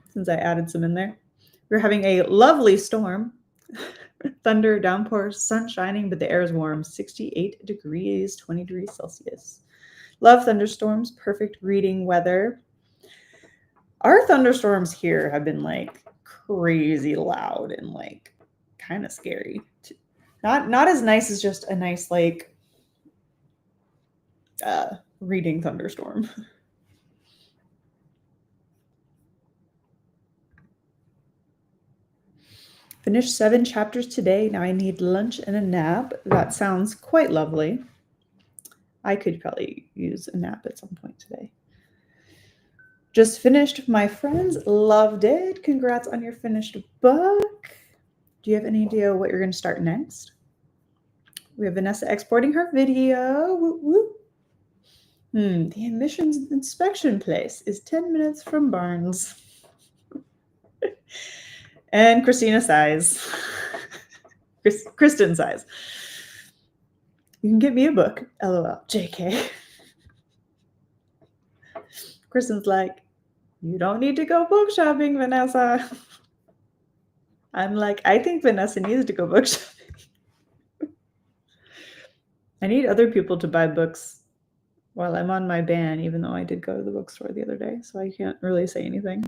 since I added some in there. We're having a lovely storm. Thunder, downpours, sun shining, but the air is warm. 68 degrees, 20 degrees Celsius. Love thunderstorms, perfect reading weather. Our thunderstorms here have been like crazy loud and like kind of scary. Not as nice as just a nice like reading thunderstorm. Finished 7 chapters today. Now I need lunch and a nap. That sounds quite lovely. I could probably use a nap at some point today. Just finished, my friends. Loved it. Congrats on your finished book. Do you have any idea what you're going to start next? We have Vanessa exporting her video. Woo woo. The admissions inspection place is 10 minutes from Barnes. And Christina sighs. Kristen sighs. You can get me a book. LOL. JK. Kristen's like, you don't need to go book shopping, Vanessa. I'm like, I think Vanessa needs to go book shopping. I need other people to buy books while I'm on my ban, even though I did go to the bookstore the other day, so I can't really say anything.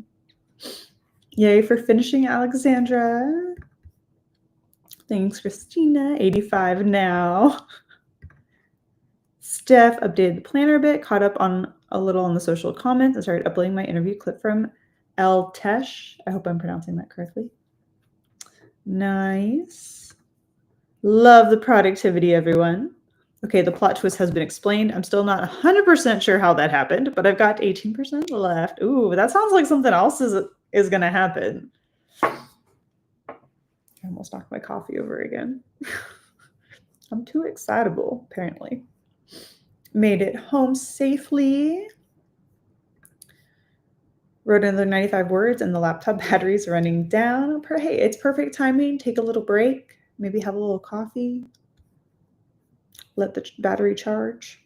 Yay for finishing Alexandra. Thanks, Christina. 85 now. Steph updated the planner a bit, caught up on a little on the social comments, and started uploading my interview clip from El Tesh. I hope I'm pronouncing that correctly. Nice. Love the productivity, everyone. Okay, the plot twist has been explained. I'm still not 100% sure how that happened, but I've got 18% left. Ooh, that sounds like something else is going to happen. I almost knocked my coffee over again. I'm too excitable, apparently. Made it home safely. Wrote another 95 words, and the laptop battery's running down. Hey, it's perfect timing. Take a little break. Maybe have a little coffee. Let the battery charge.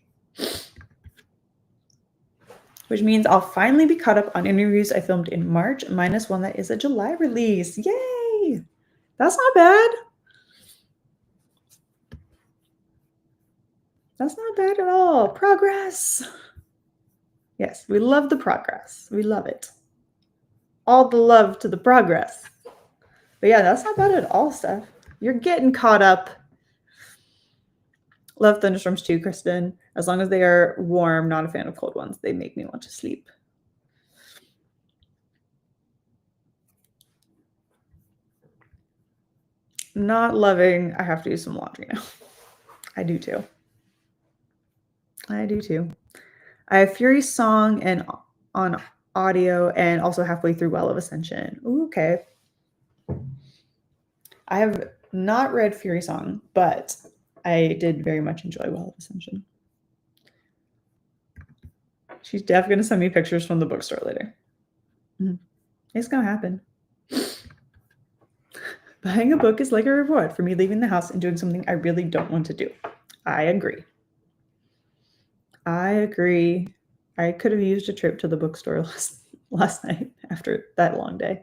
Which means I'll finally be caught up on interviews I filmed in March, minus one that is a July release. Yay! That's not bad. That's not bad at all. Progress. Yes, we love the progress. We love it. All the love to the progress. But yeah, that's not bad at all, Steph. You're getting caught up. Love thunderstorms too, Kristen. As long as they are warm, not a fan of cold ones. They make me want to sleep. Not loving, I have to do some laundry now. I do too. I do too. I have Fury Song and on audio and also halfway through Well of Ascension. Ooh, okay. I have not read Fury Song, but I did very much enjoy Well of Ascension. She's definitely going to send me pictures from the bookstore later. It's going to happen. Buying a book is like a reward for me leaving the house and doing something I really don't want to do. I agree. I agree. I could have used a trip to the bookstore last night after that long day.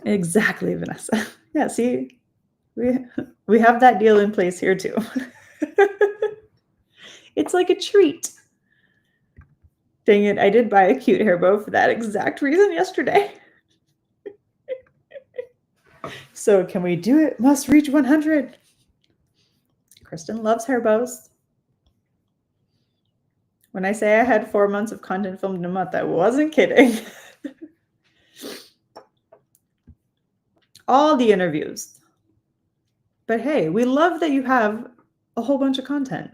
Exactly, Vanessa. Yeah, see, we have that deal in place here too. It's like a treat. Dang it, I did buy a cute hair bow for that exact reason yesterday. So can we do it? Must reach 100. Kristen loves her bows. When I say I had 4 months of content filmed in a month, I wasn't kidding. All the interviews. But hey, we love that you have a whole bunch of content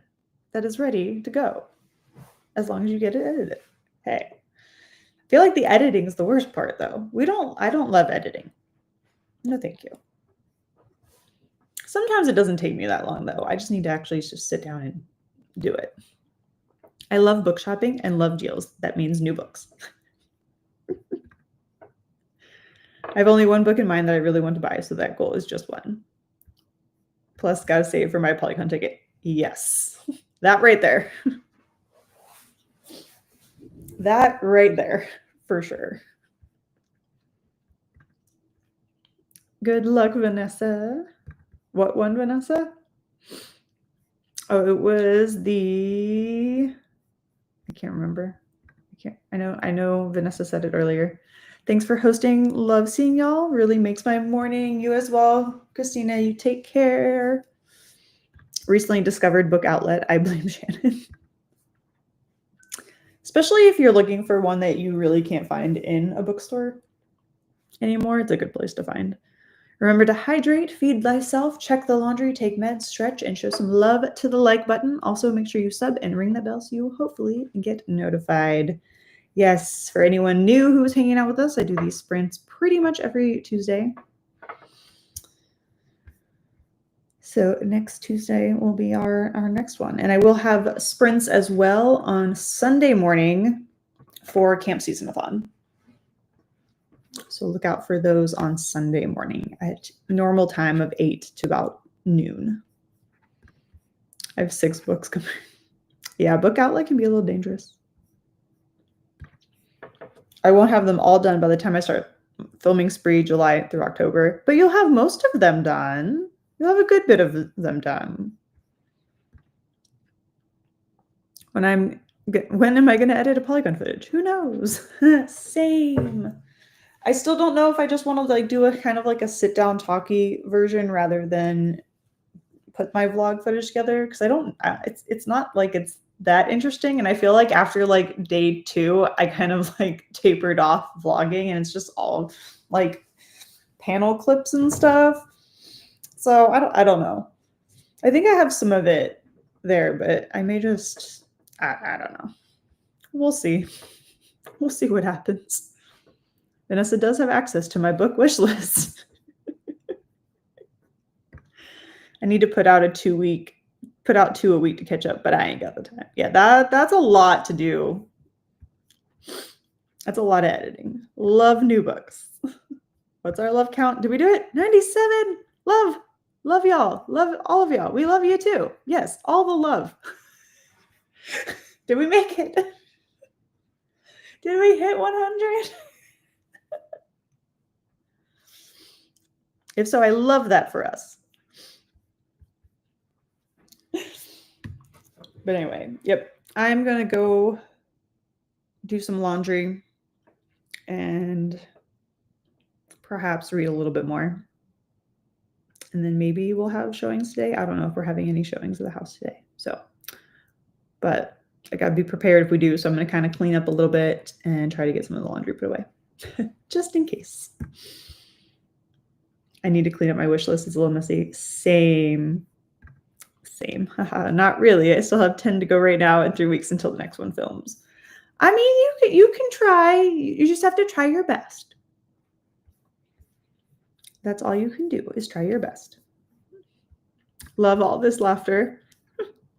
that is ready to go, as long as you get it edited. Hey, I feel like the editing is the worst part, though. I don't love editing. No, thank you. Sometimes it doesn't take me that long, though. I just need to actually just sit down and do it. I love book shopping and love deals. That means new books. I have only one book in mind that I really want to buy, so that goal is just one. Plus, gotta save for my Polycon ticket. Yes, that right there. That right there, for sure. Good luck, Vanessa. What one, Vanessa? Oh, it was I can't remember. I know Vanessa said it earlier. Thanks for hosting. Love seeing y'all. Really makes my morning. You as well. Christina, you take care. Recently discovered book outlet. I blame Shannon. Especially if you're looking for one that you really can't find in a bookstore anymore. It's a good place to find. Remember to hydrate, feed thyself, check the laundry, take meds, stretch, and show some love to the like button. Also, make sure you sub and ring the bell so you hopefully get notified. Yes, for anyone new who's hanging out with us, I do these sprints pretty much every Tuesday. So next Tuesday will be our next one. And I will have sprints as well on Sunday morning for Camp Season-a-thon. So look out for those on Sunday morning at normal time of 8 to about noon. I have 6 books coming. Yeah, book outlet can be a little dangerous. I won't have them all done by the time I start filming Spree July through October, but you'll have most of them done. You'll have a good bit of them done. When am I going to edit a Polygon footage? Who knows? Same. I still don't know if I just want to like do a kind of like a sit down talky version rather than put my vlog footage together, because it's not like it's that interesting, and I feel like after like day 2 I kind of like tapered off vlogging and it's just all like panel clips and stuff. So I don't know. I think I have some of it there, but I may just I don't know. We'll see. We'll see what happens. Vanessa does have access to my book wish list. I need to put out 2 a week to catch up, but I ain't got the time. Yeah, that's a lot to do. That's a lot of editing. Love new books. What's our love count? Did we do it? 97. Love y'all. Love all of y'all. We love you too. Yes, all the love. Did we make it? Did we hit 100? If so, I love that for us. But anyway, yep. I'm going to go do some laundry and perhaps read a little bit more. And then maybe we'll have showings today. I don't know if we're having any showings of the house today. So, but I got to be prepared if we do. So I'm going to kind of clean up a little bit and try to get some of the laundry put away just in case. I need to clean up my wish list. It's a little messy. Same. Not really. I still have 10 to go right now and 3 weeks until the next one films. I mean, you can try. You just have to try your best. That's all you can do is try your best. Love all this laughter.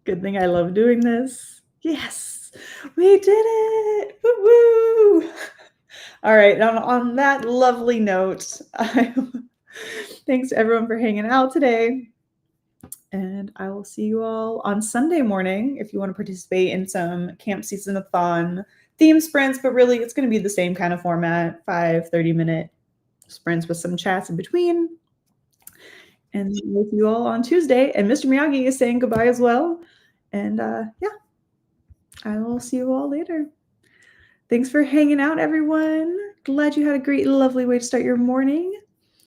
Good thing I love doing this. Yes, we did it. Woo-woo. All right, on that lovely note, thanks everyone for hanging out today. And I will see you all on Sunday morning if you want to participate in some Camp Season-a-thon theme sprints, but really it's going to be the same kind of format, 5 30-minute sprints with some chats in between. And with you all on Tuesday. And Mr. Miyagi is saying goodbye as well. And yeah, I will see you all later. Thanks for hanging out, everyone. Glad you had a great, lovely way to start your morning.